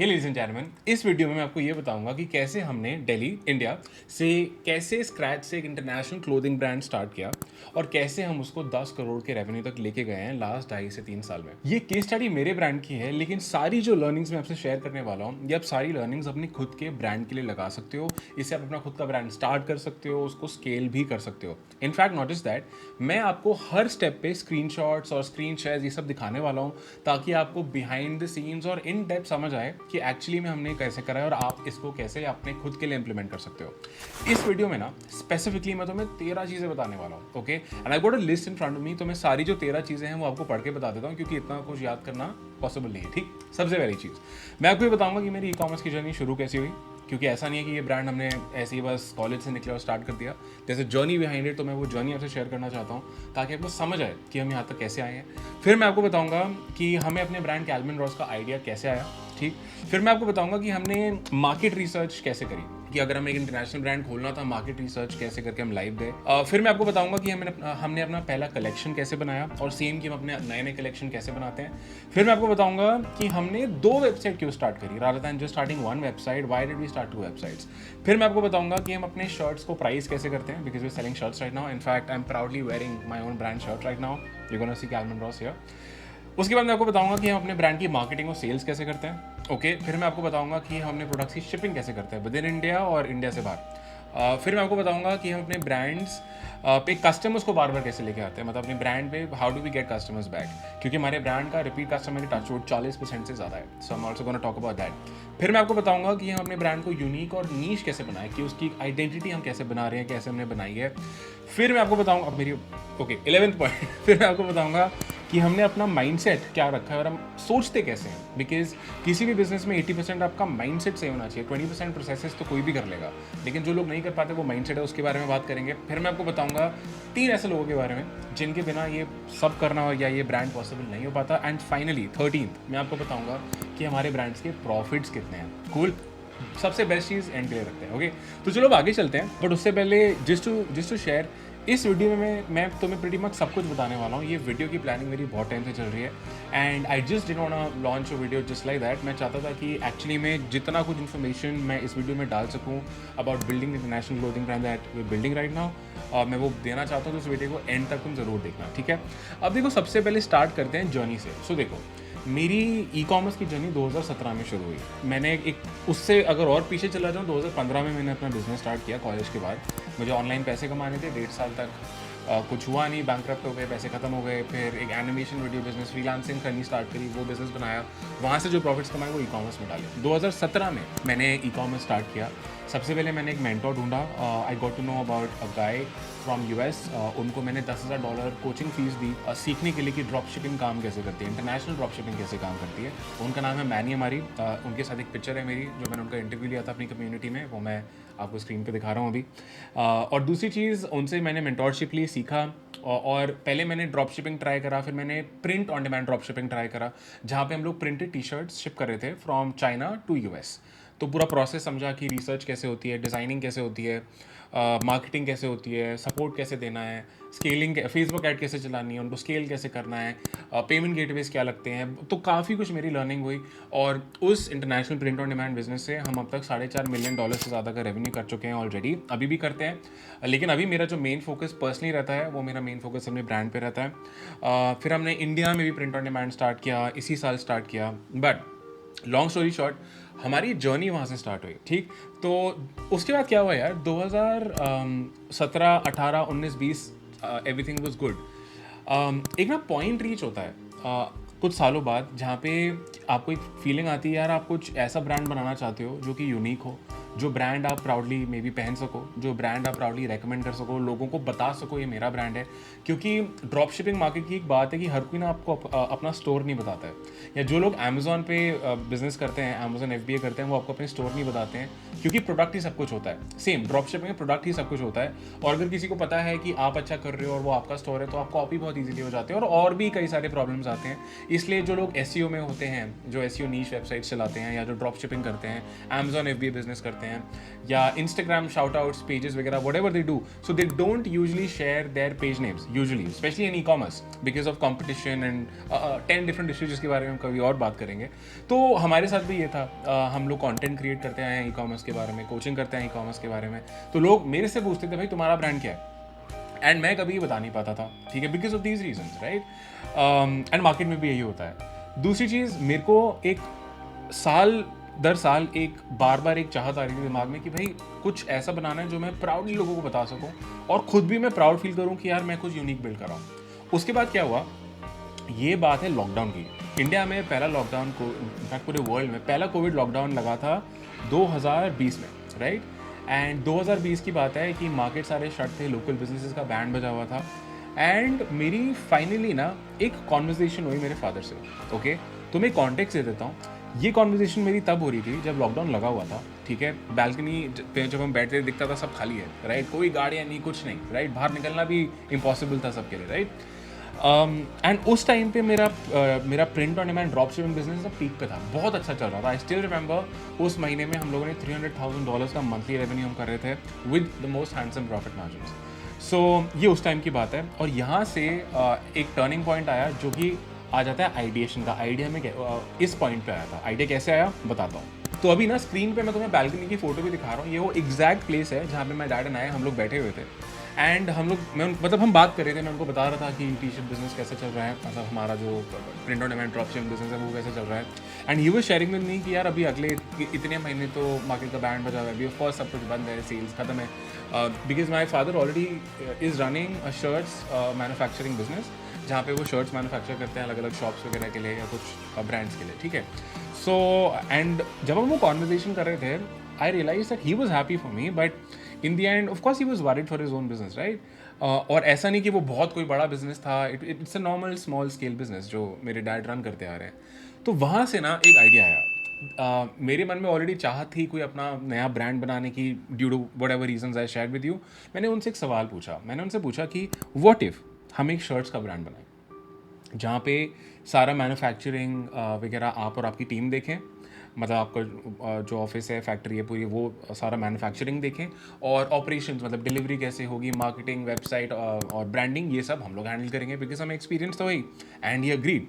Hey ladies and gentleman, इस video में मैं आपको ये बताऊंगा कि कैसे हमने दिल्ली इंडिया से कैसे स्क्रैच से एक इंटरनेशनल क्लोथिंग ब्रांड स्टार्ट किया और कैसे हम उसको 10 करोड़ के रेवेन्यू तक लेके गए हैं लास्ट 2.5 से 3 साल में। ये केस स्टडी मेरे ब्रांड की है, लेकिन सारी जो लर्निंग्स मैं आपसे शेयर करने वाला हूँ ये आप सारी लर्निंग्स अपनी खुद के ब्रांड के लिए लगा सकते हो। इससे आप अपना खुद का ब्रांड स्टार्ट कर सकते हो, उसको स्केल भी कर सकते हो। इनफैक्ट नॉट जस्ट दैट, मैं आपको हर स्टेप पे स्क्रीनशॉट्स और स्क्रीन शेयर्स ये सब दिखाने वाला हूँ ताकि आपको बिहाइंड द सीन्स और इन डेप्थ समझ आए कि एक्चुअली में हमने कैसे करा है और आप इसको कैसे अपने खुद के लिए इंप्लीमेंट कर सकते हो। इस वीडियो में ना स्पेसिफिकली मैं तुम्हें 13 चीज़ें बताने वाला हूँ, okay. And I got a list in front of me, तो मैं सारी जो 13 चीज़ें हैं वो आपको पढ़ के बता देता हूँ क्योंकि इतना कुछ याद करना पॉसिबल नहीं है। ठीक, सबसे पहली चीज़ मैं आपको ये बताऊंगा कि मेरी ई कॉमर्स की जर्नी शुरू कैसे हुई, क्योंकि ऐसा नहीं है कि ये ब्रांड हमने ऐसे ही बस कॉलेज से निकले और स्टार्ट कर दिया। जैसे जर्नी बिहाइंड इट, तो मैं वो जर्नी आपसे शेयर करना चाहता हूँ ताकि आपको समझ आए कि हम यहाँ तक कैसे आए हैं। फिर मैं आपको बताऊंगा कि हमें अपने ब्रांड कैल्विन रॉस का आइडिया कैसे आया, ठीक। फिर मैं आपको बताऊंगा कि हमने मार्केट रिसर्च कैसे करी, कि अगर हमें एक इंटरनेशनल ब्रांड खोलना था मार्केट रिसर्च कैसे करके हम लाइव गए। फिर मैं आपको बताऊंगा कि हमने अपना पहला कलेक्शन कैसे बनाया और सेम कि हम अपने नए नए कलेक्शन कैसे बनाते हैं। फिर मैं आपको बताऊंगा कि हमने 2 वेबसाइट क्यों स्टार्ट करी rather than just starting 1 website, why did we start 2 websites. फिर मैं आपको बताऊंगा कि हम अपने शर्ट्स को प्राइस कैसे करते हैं, because we selling shirts right now. In fact I am proudly wearing my own brand shirt right now, you gonna see Calvin Ross here. उसके बाद मैं आपको बताऊंगा कि हम अपने ब्रांड की मार्केटिंग और सेल्स कैसे करते हैं, ओके। फिर मैं आपको बताऊंगा कि हमने प्रोडक्ट्स की शिपिंग कैसे करते हैं विद इन इंडिया और इंडिया से बाहर। फिर मैं आपको बताऊंगा कि हम अपने ब्रांड्स पे कस्टमर्स को बार बार कैसे लेके आते हैं, मतलब अपने ब्रांड पे how do we get customers back, क्योंकि हमारे ब्रांड का रिपीट कस्टमर टच रेट 40% से ज़्यादा है। So I am also gonna talk about that. फिर मैं आपको बताऊंगा कि हम अपने ब्रांड को यूनिक और नीश कैसे बनाएं, कि उसकी आइडेंटिटी हम कैसे बना रहे हैं, कैसे हमने बनाई है। फिर मैं आपको बताऊंगा अब मेरी 11th पॉइंट फिर मैं आपको बताऊंगा कि हमने अपना माइंडसेट क्या रखा है और हम सोचते कैसे हैं, बिकॉज किसी भी बिजनेस में 80% आपका माइंडसेट सही होना चाहिए। 20% प्रोसेसेस तो कोई भी कर लेगा, लेकिन जो लोग नहीं कर पाते वो माइंडसेट है, उसके बारे में बात करेंगे। फिर मैं आपको बताऊंगा 3 ऐसे लोगों के बारे में जिनके बिना ये सब करना या ये ब्रांड पॉसिबल नहीं हो पाता। एंड फाइनली 13th मैं आपको बताऊंगा कि हमारे ब्रांड्स के प्रॉफिट्स कितने हैं। कूल, सबसे बेस्ट चीज़ एंड के लिए रखते हैं, ओके। तो चलो अब आगे चलते हैं, बट उससे पहले जस्ट टू शेयर, इस वीडियो में मैं तुम्हें प्रीटी मच सब कुछ बताने वाला हूँ। ये वीडियो की प्लानिंग मेरी बहुत टाइम से चल रही है and I just did want to launch a video just like that. मैं चाहता था कि एक्चुअली में जितना कुछ इन्फॉर्मेशन मैं इस वीडियो में डाल सकूँ about building international clothing brand that we building right now, मैं वो देना चाहता हूँ। तो इस वीडियो को एंड तक तुम ज़रूर देखना, ठीक है। अब देखो, सबसे पहले स्टार्ट करते हैं जर्नी से। सो देखो, मेरी ई कॉमर्स की जर्नी 2017 में शुरू हुई। मैंने एक उससे अगर और पीछे चला जाऊँ, 2015 में मैंने अपना बिजनेस स्टार्ट किया कॉलेज के बाद। मुझे ऑनलाइन पैसे कमाने थे, 1.5 साल तक कुछ हुआ नहीं, बैंकक्रप्ट हो गए, पैसे खत्म हो गए। फिर एक एनिमेशन वीडियो बिजनेस फ्रीलांसिंग करनी स्टार्ट करी, वो बिजनेस बनाया, वहाँ से जो प्रॉफिट्स कमाए वो ई कॉमर्स में डाले। 2017 में मैंने ई कॉमर्स स्टार्ट किया। सबसे पहले मैंने एक मेंटोर ढूंढा। I got to know about a guy from US। उनको मैंने $10,000 कोचिंग फीस दी सीखने के लिए कि ड्रॉप शिपिंग काम कैसे करती है, इंटरनेशनल ड्रॉप शिपिंग कैसे काम करती है। उनका नाम है मैनी अमारी। उनके साथ एक पिक्चर है मेरी, जो मैंने उनका इंटरव्यू लिया था अपनी कम्युनिटी में, वो मैं आपको स्क्रीन पे दिखा रहा हूँ अभी। और दूसरी चीज़, उनसे मैंने मेंटोरशिप ली, सीखा। और पहले मैंने ड्रॉप शिपिंग ट्राई करा, फिर मैंने print on demand drop shipping try करा, जहाँ पे हम लोग प्रिंटेड टी शर्ट्स शिप कर रहे थे फ्रॉम चाइना टू US। तो पूरा प्रोसेस समझा कि रिसर्च कैसे होती है, डिज़ाइनिंग कैसे होती है, मार्केटिंग कैसे होती है, सपोर्ट कैसे देना है, स्केलिंग, फेसबुक ऐड कैसे चलानी है, उनको स्केल कैसे करना है, पेमेंट गेटवेज क्या लगते हैं। तो काफ़ी कुछ मेरी लर्निंग हुई और उस international print on demand business से हम अब तक $4.5 मिलियन से ज़्यादा का रेवेन्यू कर चुके हैं ऑलरेडी, अभी भी करते हैं। लेकिन अभी मेरा जो मेन फोकस पर्सनली रहता है, वो मेरा मेन फोकस अपने ब्रांड पे रहता है। फिर हमने इंडिया में भी प्रिंट ऑन डिमांड स्टार्ट किया, इसी साल स्टार्ट किया। बट लॉन्ग स्टोरी शॉर्ट, हमारी जर्नी वहाँ से स्टार्ट हुई, ठीक। तो उसके बाद क्या हुआ यार, 2017, 18, 19, 20 एवरीथिंग वाज गुड। एक ना पॉइंट रीच होता है कुछ सालों बाद, जहाँ पे आपको एक फीलिंग आती है यार, आप कुछ ऐसा ब्रांड बनाना चाहते हो जो कि यूनिक हो, जो ब्रांड आप प्राउडली मे बी पहन सको, जो ब्रांड आप प्राउडली रेकमेंड कर सको, लोगों को बता सको ये मेरा ब्रांड है। क्योंकि ड्रॉप शिपिंग मार्केट की एक बात है कि हर कोई ना आपको अपना स्टोर नहीं बताता है, या जो लोग अमेजोन पे बिजनेस करते हैं, अमेजोन FBA करते हैं, वो आपको अपने स्टोर नहीं बताते हैं, क्योंकि प्रोडक्ट ही सब कुछ होता है। सेम ड्रॉप शिपिंग में प्रोडक्ट ही सब कुछ होता है। और अगर किसी को पता है कि आप अच्छा कर रहे हो और वो आपका स्टोर है, तो आप कॉपी बहुत ईजिली हो जाते हैं और भी कई सारे प्रॉब्लम्स आते हैं। इसलिए जो लोग SEO में होते हैं, जो SEO नीश वेबसाइट चलाते हैं, या जो ड्रॉप शिपिंग करते हैं, अमेजोन FBA बिजनेस करते करते हैं या इंस्टाग्राम शाउट आउट्स पेजेस वगैरह what ever they do, so they don't usually share their page names usually, specially in e commerce because of competition and 10 different issues जिसके बारे में हम कभी और बात करेंगे। तो हमारे साथ भी ये था, हम लोग कंटेंट क्रिएट करते आए हैं ई कॉमर्स के बारे में, कोचिंग करते हैं ई कॉमर्स के बारे में, तो लोग मेरे से पूछते थे भाई तुम्हारा ब्रांड क्या है, एंड मैं कभी बता नहीं पाता था, ठीक है, because of these reasons, right. And market में भी यही होता है। दूसरी चीज़, मेरे को एक साल दर साल एक बार एक चाहत आ रही थी दिमाग में कि भाई कुछ ऐसा बनाना है जो मैं प्राउडली लोगों को बता सकूं और खुद भी मैं प्राउड फील करूं कि यार मैं कुछ यूनिक बिल्ड कर रहा हूँ। उसके बाद क्या हुआ, ये बात है लॉकडाउन की। इंडिया में पहला लॉकडाउन को, इनफैक्ट पूरे वर्ल्ड में पहला कोविड लॉकडाउन लगा था 2020 में, राइट। एंड 2020 की बात है कि मार्केट सारे शट थे, लोकल बिजनेसेस का बैंड बजा हुआ था। एंड मेरी फाइनली ना एक कॉन्वर्जेशन हुई मेरे फादर से, ओके। तो मैं कॉन्टेक्स्ट दे देता हूँ। ये कॉन्वर्जेशन मेरी तब हो रही थी जब लॉकडाउन लगा हुआ था, ठीक है। बैल्कनी पे जब हम बैठते दिखता था सब खाली है, राइट, कोई गाड़ियाँ नहीं, कुछ नहीं, राइट, बाहर निकलना भी इम्पॉसिबल था सबके लिए, राइट। एंड उस टाइम पे मेरा print on demand drop shipping business peak पे था, बहुत अच्छा चल रहा था। आई स्टिल रिमेंबर उस महीने में हम लोगों ने $300,000 का मंथली रेवेन्यू हम कर रहे थे with the most handsome profit margins. So ये उस टाइम की बात है। और यहाँ से एक टर्निंग पॉइंट आया जो कि आ जाता है आइडिएशन का। आइडिया में इस पॉइंट पे आया था। आइडिया कैसे आया बताता हूँ। तो अभी ना स्क्रीन पे मैं तुम्हें बैल्कनी की फोटो भी दिखा रहा हूँ। ये वो एग्जैक्ट प्लेस है जहाँ पे मैं डैड एंड आई हम लोग बैठे हुए थे। एंड हम बात कर रहे थे, मैं उनको बता रहा था कि टी शर्ट बिजनेस कैसे चल रहा है, मतलब हमारा जो print on demand drop shipping business है वो कैसे चल रहा है। And he was sharing with me कि यार अभी अगले इतने महीने तो मार्केट का बैंड बजा हुआ है, अभी ऑफ कोर्स सब कुछ बंद है, सेल्स खत्म है, because my father already is running a shirts manufacturing business, जहाँ पे वो शर्ट्स मैन्युफैक्चर करते हैं अलग अलग शॉप्स वगैरह के लिए या कुछ ब्रांड्स के लिए, ठीक है। सो एंड जब हम वो कॉन्वर्जेशन कर रहे थे, I realise that he was happy for me, but in the end of course he was worried for his own business, right. और ऐसा नहीं कि वो बहुत कोई बड़ा बिजनेस था, it's a normal small scale business जो मेरे डैड रन करते आ रहे हैं। तो वहाँ से ना एक आइडिया आया। मेरे मन में ऑलरेडी चाहत थी कोई अपना नया ब्रांड बनाने की, due to whatever reason I share with you. मैंने उनसे एक सवाल पूछा, मैंने उनसे पूछा कि व्हाट इफ़ हम एक शर्ट्स का ब्रांड बनाएं जहाँ पे सारा मैन्युफैक्चरिंग वगैरह आप और आपकी टीम देखें, मतलब आपका जो ऑफिस है, फैक्ट्री है पूरी, वो सारा मैन्युफैक्चरिंग देखें, और ऑपरेशंस मतलब डिलीवरी कैसे होगी, मार्केटिंग, वेबसाइट और ब्रांडिंग, ये सब हम लोग हैंडल करेंगे बिकॉज हमें एक्सपीरियंस तो वही। And he agreed.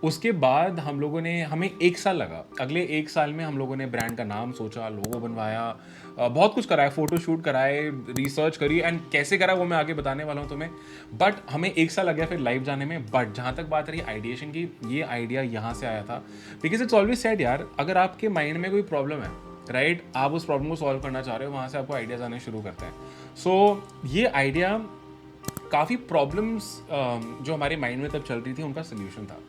उसके बाद हमें 1 साल लगा। अगले 1 साल में हम लोगों ने ब्रांड का नाम सोचा, लोगो बनवाया, बहुत कुछ कराया, फोटो शूट कराए, रिसर्च करी, एंड कैसे करा वो मैं आगे बताने वाला हूँ तुम्हें। बट हमें 1 साल लग गया फिर लाइव जाने में। बट जहाँ तक बात रही आइडिएशन की, ये आइडिया यहाँ से आया था बिकॉज इट्स ऑलवेज सेड यार, अगर आपके माइंड में कोई प्रॉब्लम है, राइट, आप उस प्रॉब्लम को सॉल्व करना चाह रहे हो, वहाँ से आपको आइडियाज आने शुरू करते हैं। सो ये आइडिया काफ़ी प्रॉब्लम्स जो हमारे माइंड में तब चल रही थी उनका सोल्यूशन था।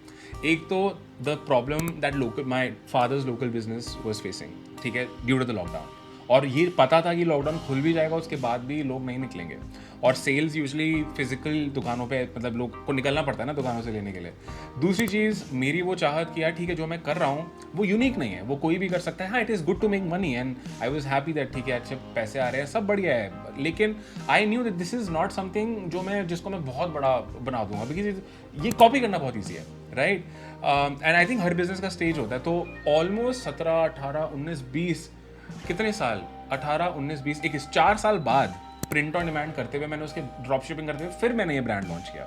एक तो the problem that my father's local business was facing, ठीक है, ड्यू टू द लॉकडाउन। और ये पता था कि लॉकडाउन खुल भी जाएगा, उसके बाद भी लोग नहीं निकलेंगे, और सेल्स यूजुअली फिजिकल दुकानों पे, मतलब लोग को निकलना पड़ता है ना दुकानों से लेने के लिए। दूसरी चीज़ मेरी वो चाहत कि यार ठीक है जो मैं कर रहा हूँ वो यूनिक नहीं है, वो कोई भी कर सकता है। हाँ, it is good to make money and I was happy that ठीक है अच्छे पैसे आ रहे हैं, सब बढ़िया है, लेकिन I knew that this is not something जिसको मैं बहुत बड़ा बना दूंगा, बिकॉज ये कॉपी करना बहुत ईजी है, right. And I think her business का स्टेज होता है। तो ऑलमोस्ट 17, 18, 19, 20 कितने साल, 18, 19, 20, 21, 4 साल बाद प्रिंट ऑन डिमांड करते हुए, मैंने उसके ड्रॉप शिपिंग करते हुए फिर मैंने ये ब्रांड लॉन्च किया।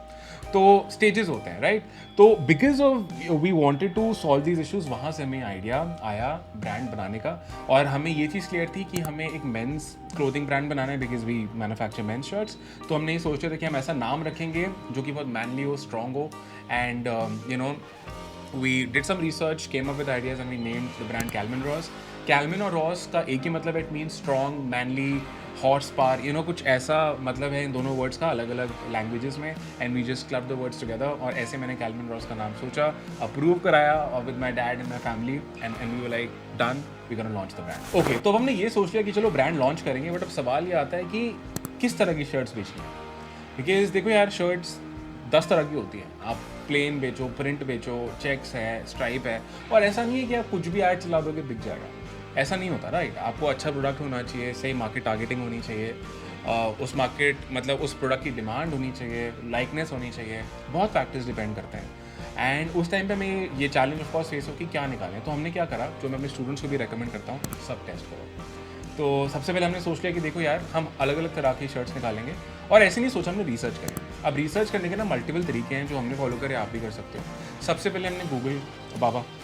तो स्टेजेस होते हैं, राइट। तो because of we wanted to solve these issues, वहाँ से हमें आइडिया आया ब्रांड बनाने का। और हमें ये चीज़ क्लियर थी कि हमें एक मेंस क्लोथिंग ब्रांड बनाना है because we manufacture men's shirts. तो हमने ये सोच रहे थे कि हम ऐसा नाम रखेंगे जो कि बहुत मैनली हो, स्ट्रॉन्ग हो, and you know we did some research, came up with ideas, and we named the brand Calvin Ross. Calvin और Ross का एक ही मतलब, it means strong, manly, horse power, you know कुछ ऐसा मतलब है इन दोनों वर्ड्स का अलग अलग लैंग्वेजेस में, and we just club the words together. और ऐसे मैंने कैल्विन रॉस का नाम सोचा, अप्रूव कराया with my dad and my family, and we were like done, we gonna launch the brand. Okay, तो हमने ये सोच लिया कि चलो ब्रांड लॉन्च करेंगे, बट अब सवाल ये आता है कि किस तरह की शर्ट्स बेचनी है। बिकॉज देखो यार, शर्ट्स 10 तरह की होती हैं, आप प्लेन बेचो, प्रिंट बेचो, चेक्स है, स्ट्राइप है, और ऐसा नहीं है कि आप कुछ भी ऐड चला दोगे बिक जाएगा, ऐसा नहीं होता, राइट। आपको अच्छा प्रोडक्ट होना चाहिए, सही मार्केट टारगेटिंग होनी चाहिए, उस मार्केट मतलब उस प्रोडक्ट की डिमांड होनी चाहिए, लाइकनेस होनी चाहिए, बहुत फैक्टर्स डिपेंड करते हैं। एंड उस टाइम पे मैं ये चैलेंज ऑफ कोर्स फेस हो कि क्या निकालें। तो हमने क्या करा, जो मैं अपने स्टूडेंट्स को भी रेकमेंड करता हूँ, सब टेस्ट करो। तो सबसे पहले हमने सोच लिया कि देखो यार, हम अलग अलग तरह की शर्ट्स निकालेंगे, और ऐसे नहीं सोचा, हमने रिसर्च करी। अब रिसर्च करने के ना मल्टीपल तरीके हैं जो हमने फॉलो करे, आप भी कर सकते हो। सबसे पहले हमने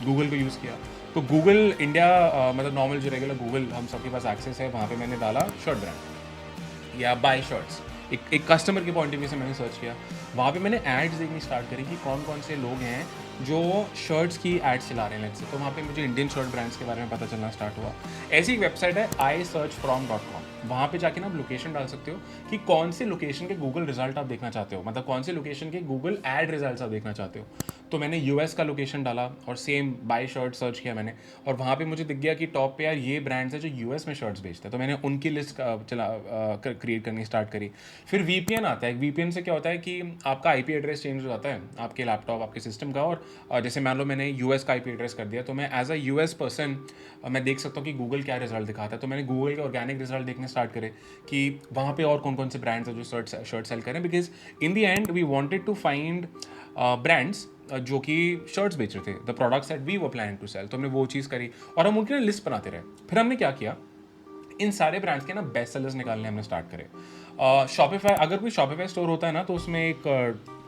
गूगल को यूज़ किया। तो गूगल इंडिया मतलब नॉर्मल जो रेगुलर गूगल हम सबके पास एक्सेस है, वहाँ पे मैंने डाला शर्ट ब्रांड या बाय शर्ट्स। एक कस्टमर के पॉइंट ऑफ व्यू से मैंने सर्च किया। वहाँ पे मैंने एड्स देखनी स्टार्ट करी कि कौन कौन से लोग हैं जो शर्ट्स की एड्स चला रहे हैं लेट्स से। तो वहाँ पे मुझे इंडियन शर्ट ब्रांड्स के बारे में पता चलना स्टार्ट हुआ। ऐसी एक वेबसाइट है isearchfrom.com, वहाँ पे जाके ना आप लोकेशन डाल सकते हो कि कौन से लोकेशन के गूगल रिजल्ट आप देखना चाहते हो, मतलब कौन से लोकेशन के गूगल एड रिजल्ट आप देखना चाहते हो। तो मैंने यूएस का लोकेशन डाला और सेम बाय शर्ट सर्च किया मैंने, और वहाँ पे मुझे दिख गया कि टॉप पे यार ये ब्रांड्स है जो यूएस में शर्ट्स बेचते हैं। तो मैंने उनकी लिस्ट क्रिएट करनी स्टार्ट करी। फिर वीपीएन आता है। वीपीएन से क्या होता है कि आपका आईपी एड्रेस चेंज हो जाता है आपके लैपटॉप, आपके सिस्टम का, और जैसे मान लो मैंने यूएस का आईपी एड्रेस कर दिया, तो मैं एज अ यूएस पर्सन मैं देख सकता हूँ कि गूगल क्या रिजल्ट दिखाता है। तो मैंने गूगल के ऑर्गेनिक रिजल्ट देखने स्टार्ट करे कि वहाँ पे और कौन कौन से ब्रांड्स हैं जो शर्ट सेल करें, because in the end we wanted to find brands जो कि शर्ट्स बेच रहे थे, the products that we were planning to sell. तो हमने वो चीज़ करी और हम उनकी लिस्ट बनाते रहे। फिर हमने क्या किया, इन सारे ब्रांड्स के ना बेस्ट सेलर्स निकालने हमने स्टार्ट करे। शॉपिफाई, अगर कोई शॉपिफाई स्टोर होता है ना, तो उसमें एक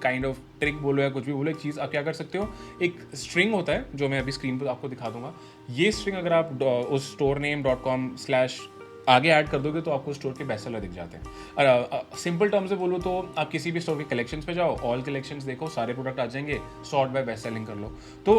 काइंड ऑफ ट्रिक बोलो या कुछ भी बोलो, एक चीज़ आप क्या कर सकते हो, एक स्ट्रिंग होता है जो मैं अभी स्क्रीन पर आपको दिखा दूंगा। ये स्ट्रिंग अगर आप उस storename.com/ आगे ऐड कर दोगे तो आपको स्टोर के बेस्ट सेलर दिख जाते हैं। सिंपल टर्म से बोलो तो आप किसी भी स्टोर के कलेक्शंस पे जाओ, ऑल कलेक्शंस देखो, सारे प्रोडक्ट आ जाएंगे, सॉर्ट बाय बेस्ट सेलिंग कर लो। तो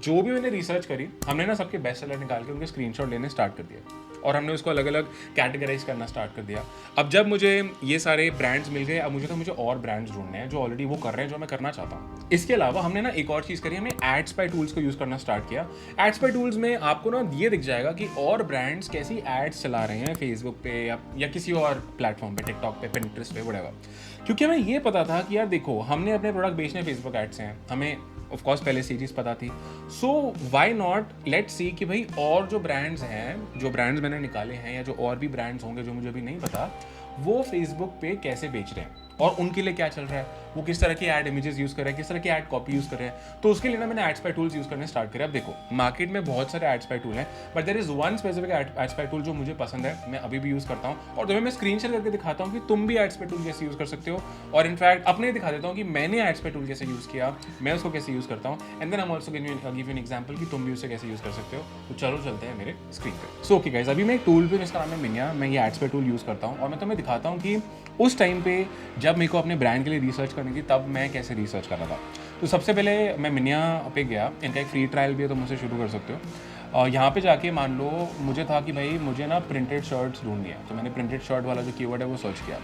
जो भी मैंने रिसर्च करी, हमने ना सबके बेस्ट सेलर निकाल के उनके स्क्रीनशॉट लेने स्टार्ट कर दिया और हमने उसको अलग अलग कैटेगराइज करना स्टार्ट कर दिया। अब जब मुझे ये सारे ब्रांड्स मिल गए, अब मुझे और ब्रांड्स ढूंढने हैं जो ऑलरेडी वो कर रहे हैं जो मैं करना चाहता हूँ। इसके अलावा हमने ना एक और चीज़ करी, हमने एड्स बाय टूल्स को यूज़ करना स्टार्ट किया। एड्स बाय टूल्स में आपको ना ये दिख जाएगा कि और ब्रांड्स कैसी एड्स चला रहे हैं फेसबुक पे या किसी और प्लेटफॉर्म पे, टिकटॉक पे, पिंटरेस्ट पे, व्हाटएवर। क्योंकि हमें ये पता था कि यार देखो, हमने अपने प्रोडक्ट बेचने फेसबुक एड्स से हैं, हमें ऑफ कोर्स पहले से चीज़ पता थी। So why not let's see कि भाई और जो ब्रांड्स हैं, जो ब्रांड्स मैंने निकाले हैं या जो और भी ब्रांड्स होंगे जो मुझे अभी नहीं पता, वो फेसबुक पे कैसे बेच रहे हैं और उनके लिए क्या चल रहा है, वो किस तरह की एड इमेजेस यूज़ कर रहे हैं, किस तरह की एड कॉपी यूज़ कर रहे हैं। तो उसके लिए ना मैंने एड्स बाय टूल्स यूज़ करने स्टार्ट करे। अब देखो, मार्केट में बहुत सारे एड्स बाय टूल हैं, but there is one specific AdSpy tool जो मुझे पसंद है, मैं अभी भी यूज़ करता हूँ, और तुम्हें मैं स्क्रीन शेयर करके दिखाता हूँ कि तुम भी एड्स बाय टूल कैसे यूज़ कर सकते हो, और इनफैक्ट अपने दिखा देता हूँ कि मैंने एड्स बाय टूल कैसे यूज़ किया, मैं उसको कैसे यूज़ करता हूँ, and then I am also give you an example कि तुम भी उसे कैसे यूज़ कर सकते हो। तो चलो चलते हैं मेरे स्क्रीन पे। सो ओके गाइस, अभी मैं एक टूल पे, जिसका नाम है मिनिया, मैं ये एड्स बाय टूल यूज़ करता हूँ, और मैं तुम्हें दिखाता हूँ कि उस टाइम पे जब मेरे को अपने ब्रांड के लिए रिसर्च करनी थी, तब मैं कैसे रिसर्च कर रहा था। तो सबसे पहले मैं मिनिया पे गया, इनका एक फ्री ट्रायल भी है, तो मुझसे शुरू कर सकते हो। यहाँ पे जाके मान लो मुझे था कि भाई मुझे ना प्रिंटेड शर्ट्स ढूंढनी है, तो मैंने प्रिंटेड शर्ट वाला जो कीवर्ड है वो सर्च किया,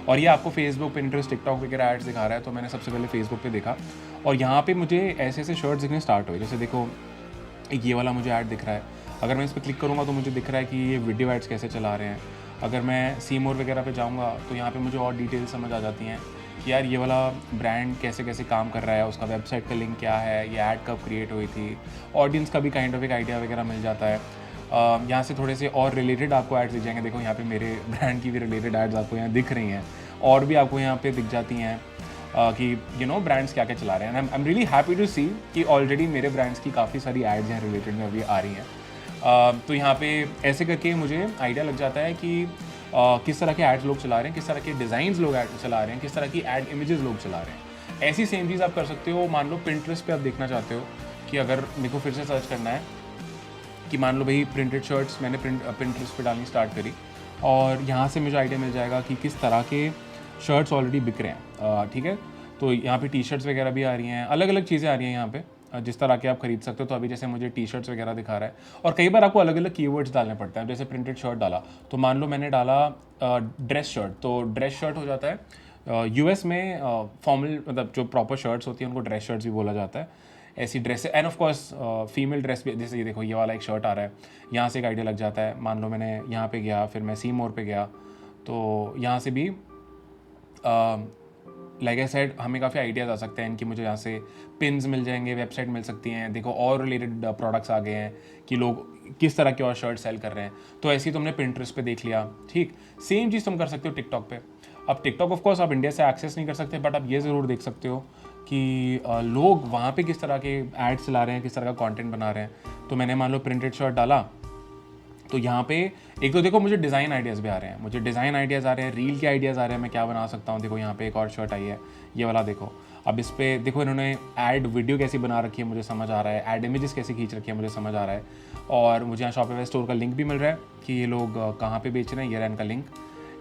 और ये आपको फेसबुक, पिंटरेस्ट, टिकटॉक वगैरह एड्स दिखा रहा है। तो मैंने सबसे पहले फेसबुक पे देखा, और यहाँ पे मुझे ऐसे ऐसे शर्ट्स दिखने स्टार्ट हुए। जैसे देखो, एक ये वाला मुझे ऐड दिख रहा है, अगर मैं इस पर क्लिक करूँगा तो मुझे दिख रहा है कि ये वीडियो एड्स कैसे चला रहे हैं। अगर मैं सी मोर वगैरह पे जाऊँगा तो यहाँ पे मुझे और डिटेल्स समझ आ जाती हैं कि यार ये वाला ब्रांड कैसे कैसे काम कर रहा है, उसका वेबसाइट का लिंक क्या है, ये ऐड कब क्रिएट हुई थी, ऑडियंस का भी काइंड ऑफ एक आइडिया वगैरह मिल जाता है। यहाँ से थोड़े से और रिलेटेड आपको एड्स दिख जाएंगे। देखो यहाँ पे मेरे ब्रांड की भी रिलेटेड एड्स आपको यहाँ दिख रही हैं, और भी आपको यहाँ पे दिख जाती हैं कि यू नो ब्रांड्स क्या क्या चला रहे हैं। I am really happy to see कि ऑलरेडी मेरे ब्रांड्स की काफ़ी सारी एड्स हैं रिलेटेड में अभी आ रही हैं। तो यहाँ पे ऐसे करके मुझे आइडिया लग जाता है कि किस तरह के एड्स लोग चला रहे हैं, किस तरह के डिज़ाइंस लोग चला रहे हैं, किस तरह की एड इमेजेस लोग चला रहे हैं। ऐसी सेम चीज़ आप कर सकते हो। मान लो पिंटरेस्ट पे आप देखना चाहते हो कि अगर मेरे को फिर से सर्च करना है कि मान लो भाई प्रिंटेड शर्ट्स, मैंने पिंटरेस्ट पे डालनी स्टार्ट करी, और यहाँ से मुझे आइडिया मिल जाएगा कि किस तरह के शर्ट्स ऑलरेडी बिक रहे हैं। ठीक है, तो यहाँ पे टी शर्ट्स वगैरह भी आ रही हैं, अलग अलग चीज़ें आ रही हैं यहाँ पे, जिस तरह के आप खरीद सकते हो। तो अभी जैसे मुझे टी शर्ट्स वगैरह दिखा रहा है, और कई बार आपको अलग अलग कीवर्ड्स डालने पड़ते हैं। जैसे प्रिंटेड शर्ट डाला, तो मान लो मैंने डाला ड्रेस शर्ट, तो ड्रेस शर्ट हो जाता है यूएस में फॉर्मल, मतलब जो प्रॉपर शर्ट्स होती हैं उनको ड्रेस शर्ट्स भी बोला जाता है। ऐसी dress, and of course female dress भी, जैसे ये देखो ये वाला एक शर्ट आ रहा है, यहाँ से एक आइडिया लग जाता है। मान लो मैंने यहाँ पे गया, फिर मैं सी मोर पे गया, तो यहाँ से भी लाइक आई सेड हमें काफ़ी आइडियाज़ आ सकते हैं इनकी। मुझे यहाँ से पिन्स मिल जाएंगे, वेबसाइट मिल सकती हैं, देखो और रिलेटेड प्रोडक्ट्स आ गए हैं कि लोग किस तरह के और शर्ट सेल कर रहे हैं। तो ऐसे ही तुमने पिंटरेस्ट पे देख लिया। ठीक, सेम चीज़ तुम कर सकते हो टिकटॉक पे। अब टिकटॉक ऑफ कोर्स आप इंडिया से एक्सेस नहीं कर सकते, बट आप ये ज़रूर देख सकते हो कि लोग वहाँ पे किस तरह के एड्स चला रहे हैं, किस तरह का कंटेंट बना रहे हैं। तो मैंने मान लो प्रिंटेड शर्ट डाला, तो यहाँ पे एक तो देखो मुझे डिज़ाइन आइडियाज़ भी आ रहे हैं, मुझे डिज़ाइन आइडियाज़ आ रहे हैं, रील के आइडियाज़ आ रहे हैं, मैं क्या बना सकता हूँ। देखो यहाँ पे एक और शर्ट आई है, ये वाला देखो। अब इस पर देखो इन्होंने ऐड वीडियो कैसी बना रखी है, मुझे समझ आ रहा है, ऐड इमेजेस कैसे खींच रखी है, मुझे समझ आ रहा है। और मुझे यहाँ शॉपिफाई स्टोर का लिंक भी मिल रहा है कि ये लोग कहाँ पे बेच रहे हैं, ये रहा इनका लिंक।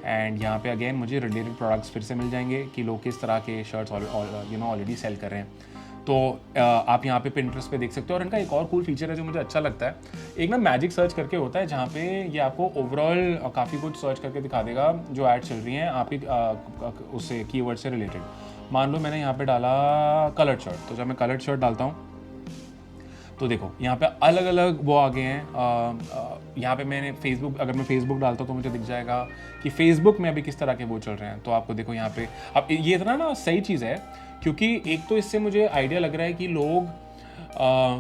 एंड यहाँ पे अगेन मुझे रिलेटेड प्रोडक्ट्स फिर से मिल जाएंगे कि लोग किस तरह के शर्ट्स ऑलरेडी सेल कर रहे हैं। तो आप यहाँ पे Pinterest पे देख सकते हो। और इनका एक और कूल फीचर है जो मुझे अच्छा लगता है, एक ना मैजिक सर्च करके होता है जहाँ पे ये आपको ओवरऑल काफ़ी कुछ सर्च करके दिखा देगा जो ऐड चल रही हैं आपकी उससे कीवर्ड से रिलेटेड। मान लो मैंने यहाँ पे डाला कलर्ड शर्ट, तो जब मैं कलर्ड शर्ट डालता हूँ तो देखो यहाँ पे अलग अलग वो आ गए हैं। यहाँ पे मैंने फेसबुक, अगर मैं फेसबुक डालता हूँ तो मुझे दिख जाएगा कि फेसबुक में अभी किस तरह के वो चल रहे हैं। तो आपको देखो यहाँ पे, अब ये इतना ना सही चीज़ है क्योंकि एक तो इससे मुझे आइडिया लग रहा है कि लोग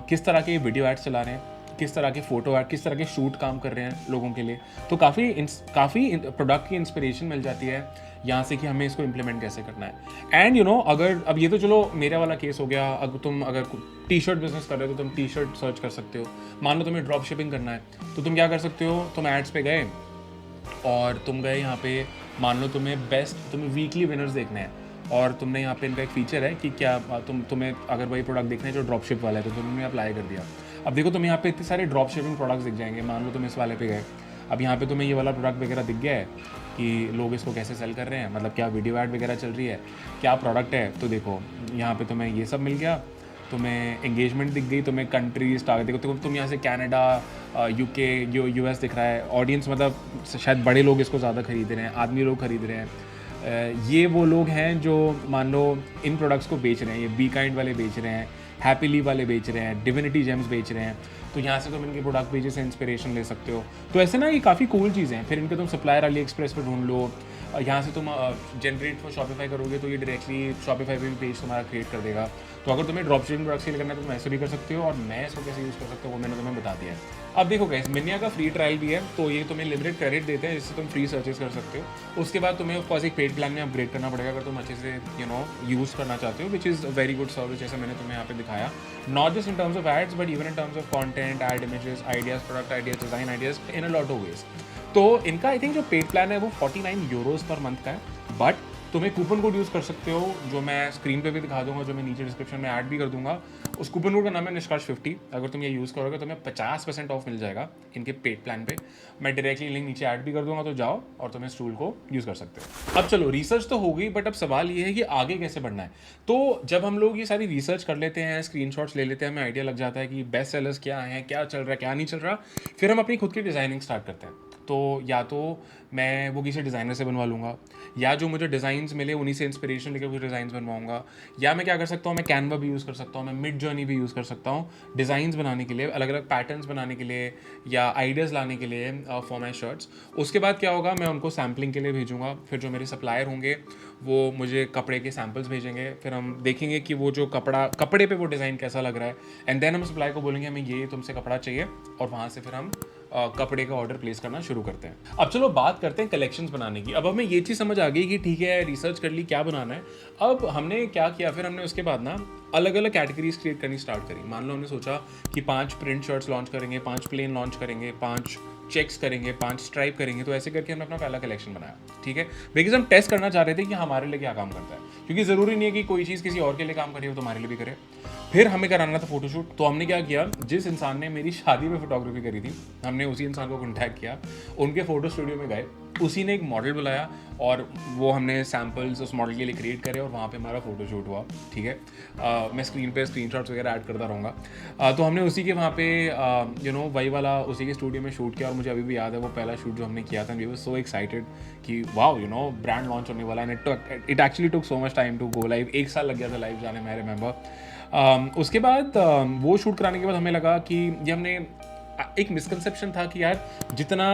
किस तरह के वीडियो एड्स चला रहे हैं, किस तरह के फोटो ऐड, किस तरह के शूट काम कर रहे हैं लोगों के लिए। तो काफ़ी प्रोडक्ट की इंस्पिरेशन मिल जाती है यहाँ से कि हमें इसको इम्प्लीमेंट कैसे करना है। एंड अगर अब ये तो चलो मेरा वाला केस हो गया, अगर टी शर्ट बिजनेस कर रहे हो तो तुम टी शर्ट सर्च कर सकते हो। मान लो तुम्हें ड्रॉप शिपिंग करना है तो तुम क्या कर सकते हो, तुम एड्स पे गए और तुम गए यहाँ पे, मान लो तुम्हें वीकली विनर्स देखने हैं और तुमने यहाँ पे इनका एक फीचर है कि क्या तुम्हें अगर वही प्रोडक्ट देखना है जो ड्रॉप शिप वाला है तो तुमने अप्लाई कर दिया। अब देखो तुम्हें यहाँ पे इतने सारे ड्रॉप शिपिंग प्रोडक्ट्स दिख जाएंगे। मान लो तुम इस वाले पे गए, अब यहाँ पे तुम्हें ये वाला प्रोडक्ट वगैरह दिख गया है कि लोग इसको कैसे सेल कर रहे हैं, मतलब क्या वीडियो ऐड वगैरह चल रही है, क्या प्रोडक्ट है। तो देखो यहाँ पे तुम्हें ये सब मिल गया, तुम्हें एंगेजमेंट दिख गई, तुम्हें कंट्रीज टारगेट देखो, तुम यहाँ से कनाडा, यूके, यूएस दिख रहा है। ऑडियंस मतलब शायद बड़े लोग इसको ज़्यादा खरीद रहे हैं, आदमी लोग खरीद रहे हैं। ये वो लोग हैं जो मान लो इन प्रोडक्ट्स को बेच रहे हैं, ये बी काइंड वाले बेच रहे हैं, हैप्पीली वाले बेच रहे हैं, डिविनिटी जेम्स बेच रहे हैं। तो यहाँ से तुम इनके प्रोडक्ट पेजेस से इंस्पिरेशन ले सकते हो। तो ऐसे ना ये काफ़ी कूल चीज़ें हैं। फिर इनके तुम सप्लायर अली एक्सप्रेस पे ढूंढ लो, यहाँ से तुम जनरेट फॉर शॉपिफाई करोगे तो ये डायरेक्टली शॉपिफाई पे भी पेज तुम्हारा क्रिएट कर देगा। तो अगर तुम्हें ड्रॉप शिपिंग प्रोडक्ट सेल करना है तो तुम ऐसे भी कर सकते हो, और मैं इसको कैसे यूज़ कर सकता हूँ वो मैंने तुम्हें बता दिया है। अब देखो गाइस, मिनिया का फ्री ट्रायल भी है, तो ये तुम्हें लिमिटेड क्रेडिट देते हैं जिससे तुम फ्री सर्चेस कर सकते हो। उसके बाद तुम्हें ऑफकोर्स एक पेड प्लान में अपग्रेड करना पड़ेगा अगर तुम अच्छे से यूज़ करना चाहते हो, which is very good service जैसे मैंने तुम्हें यहाँ पे दिखाया, not just in terms of ads but even in terms of content, ad images, ideas, product ideas, design ideas, in a lot of ways. तो इनका आई थिंक जो paid plan है वो 49 यूरोज पर मंथ का है, but तुम्हें coupon code use कर सकते हो जो मैं स्क्रीन पे भी दिखा दूंगा, जो मैं नीचे डिस्क्रिप्शन में ऐड भी कर दूंगा। उस कूपन कोड का नाम है निष्कर्ष 50। अगर तुम ये यूज़ करोगे तो तुम्हें 50% ऑफ मिल जाएगा इनके पेड प्लान पे। मैं डायरेक्टली लिंक नीचे ऐड भी कर दूंगा, तो जाओ और तुम इस टूल को यूज़ कर सकते हो। अब चलो, रिसर्च तो हो गई, बट अब सवाल ये है कि आगे कैसे बढ़ना है। तो जब हम लोग ये सारी रिसर्च कर लेते हैं, स्क्रीनशॉट्स ले लेते हैं, हमें आइडिया लग जाता है कि बेस्ट सेलर्स क्या हैं, क्या चल रहा है, क्या नहीं चल रहा, फिर हम अपनी खुद की डिज़ाइनिंग स्टार्ट करते हैं। तो या तो मैं वो किसी डिज़ाइनर से बनवा लूँगा, या जो मुझे डिज़ाइंस मिले उन्हीं से इंस्पिरेशन लेकर कुछ डिज़ाइंस बनवाऊँगा, या मैं क्या कर सकता हूँ, मैं कैनवा भी यूज़ कर सकता हूँ, मैं मिड जर्नी भी यूज़ कर सकता हूँ डिज़ाइंस बनाने के लिए, अलग अलग पैटर्न्स बनाने के लिए या आइडियाज़ लाने के लिए फॉर माई शर्ट्स। उसके बाद क्या होगा, मैं उनको सैम्पलिंग के लिए भेजूँगा, फिर जो मेरे सप्लायर होंगे वो मुझे कपड़े के सैम्पल्स भेजेंगे, फिर हम देखेंगे कि वो जो कपड़े पे वो डिज़ाइन कैसा लग रहा है, एंड देन हम सप्लाई को बोलेंगे हमें ये तुमसे कपड़ा चाहिए, और वहाँ से फिर हम कपड़े का ऑर्डर प्लेस करना शुरू करते हैं। अब चलो बात करते हैं कलेक्शंस बनाने की। अब हमें ये चीज़ समझ आ गई कि ठीक है, रिसर्च कर ली क्या बनाना है। अब हमने क्या किया, फिर हमने उसके बाद ना अलग अलग कैटेगरीज क्रिएट करनी स्टार्ट करी। मान लो हमने सोचा कि 5 प्रिंट शर्ट्स लॉन्च करेंगे, 5 प्लेन लॉन्च करेंगे, 5 चेक्स करेंगे, 5 स्ट्राइप करेंगे। तो ऐसे करके हमने अपना पहला कलेक्शन बनाया, ठीक है, बिकॉज हम टेस्ट करना चाह रहे थे कि हमारे लिए क्या काम करता है, क्योंकि ज़रूरी नहीं है कि कोई चीज़ किसी और के लिए काम करे हो तो हमारे लिए भी करे। फिर हमें कराना था फोटोशूट, तो हमने क्या किया, जिस इंसान ने मेरी शादी में फोटोग्राफी करी थी हमने उसी इंसान को कॉन्टैक्ट किया, उनके फोटो स्टूडियो में गए, उसी ने एक मॉडल बुलाया और वो हमने सैम्पल्स उस मॉडल के लिए क्रिएट करे और वहाँ पे हमारा फोटोशूट हुआ, ठीक है। मैं स्क्रीन पे स्क्रीनशॉट्स वगैरह ऐड करता रहूँगा। तो हमने उसी के वहाँ पे वही वाला उसी के स्टूडियो में शूट किया, और मुझे अभी भी याद है वो पहला शूट जो हमने किया था, वी वर सो एक्साइटेड कि वाओ ब्रांड लॉन्च होने वाला है। It actually took so much time to go live, 1 साल लग गया था लाइव जाने में, आई रिमेंबर। उसके बाद वो शूट कराने के बाद हमें लगा कि ये हमने एक मिसकंसेप्शन था कि यार जितना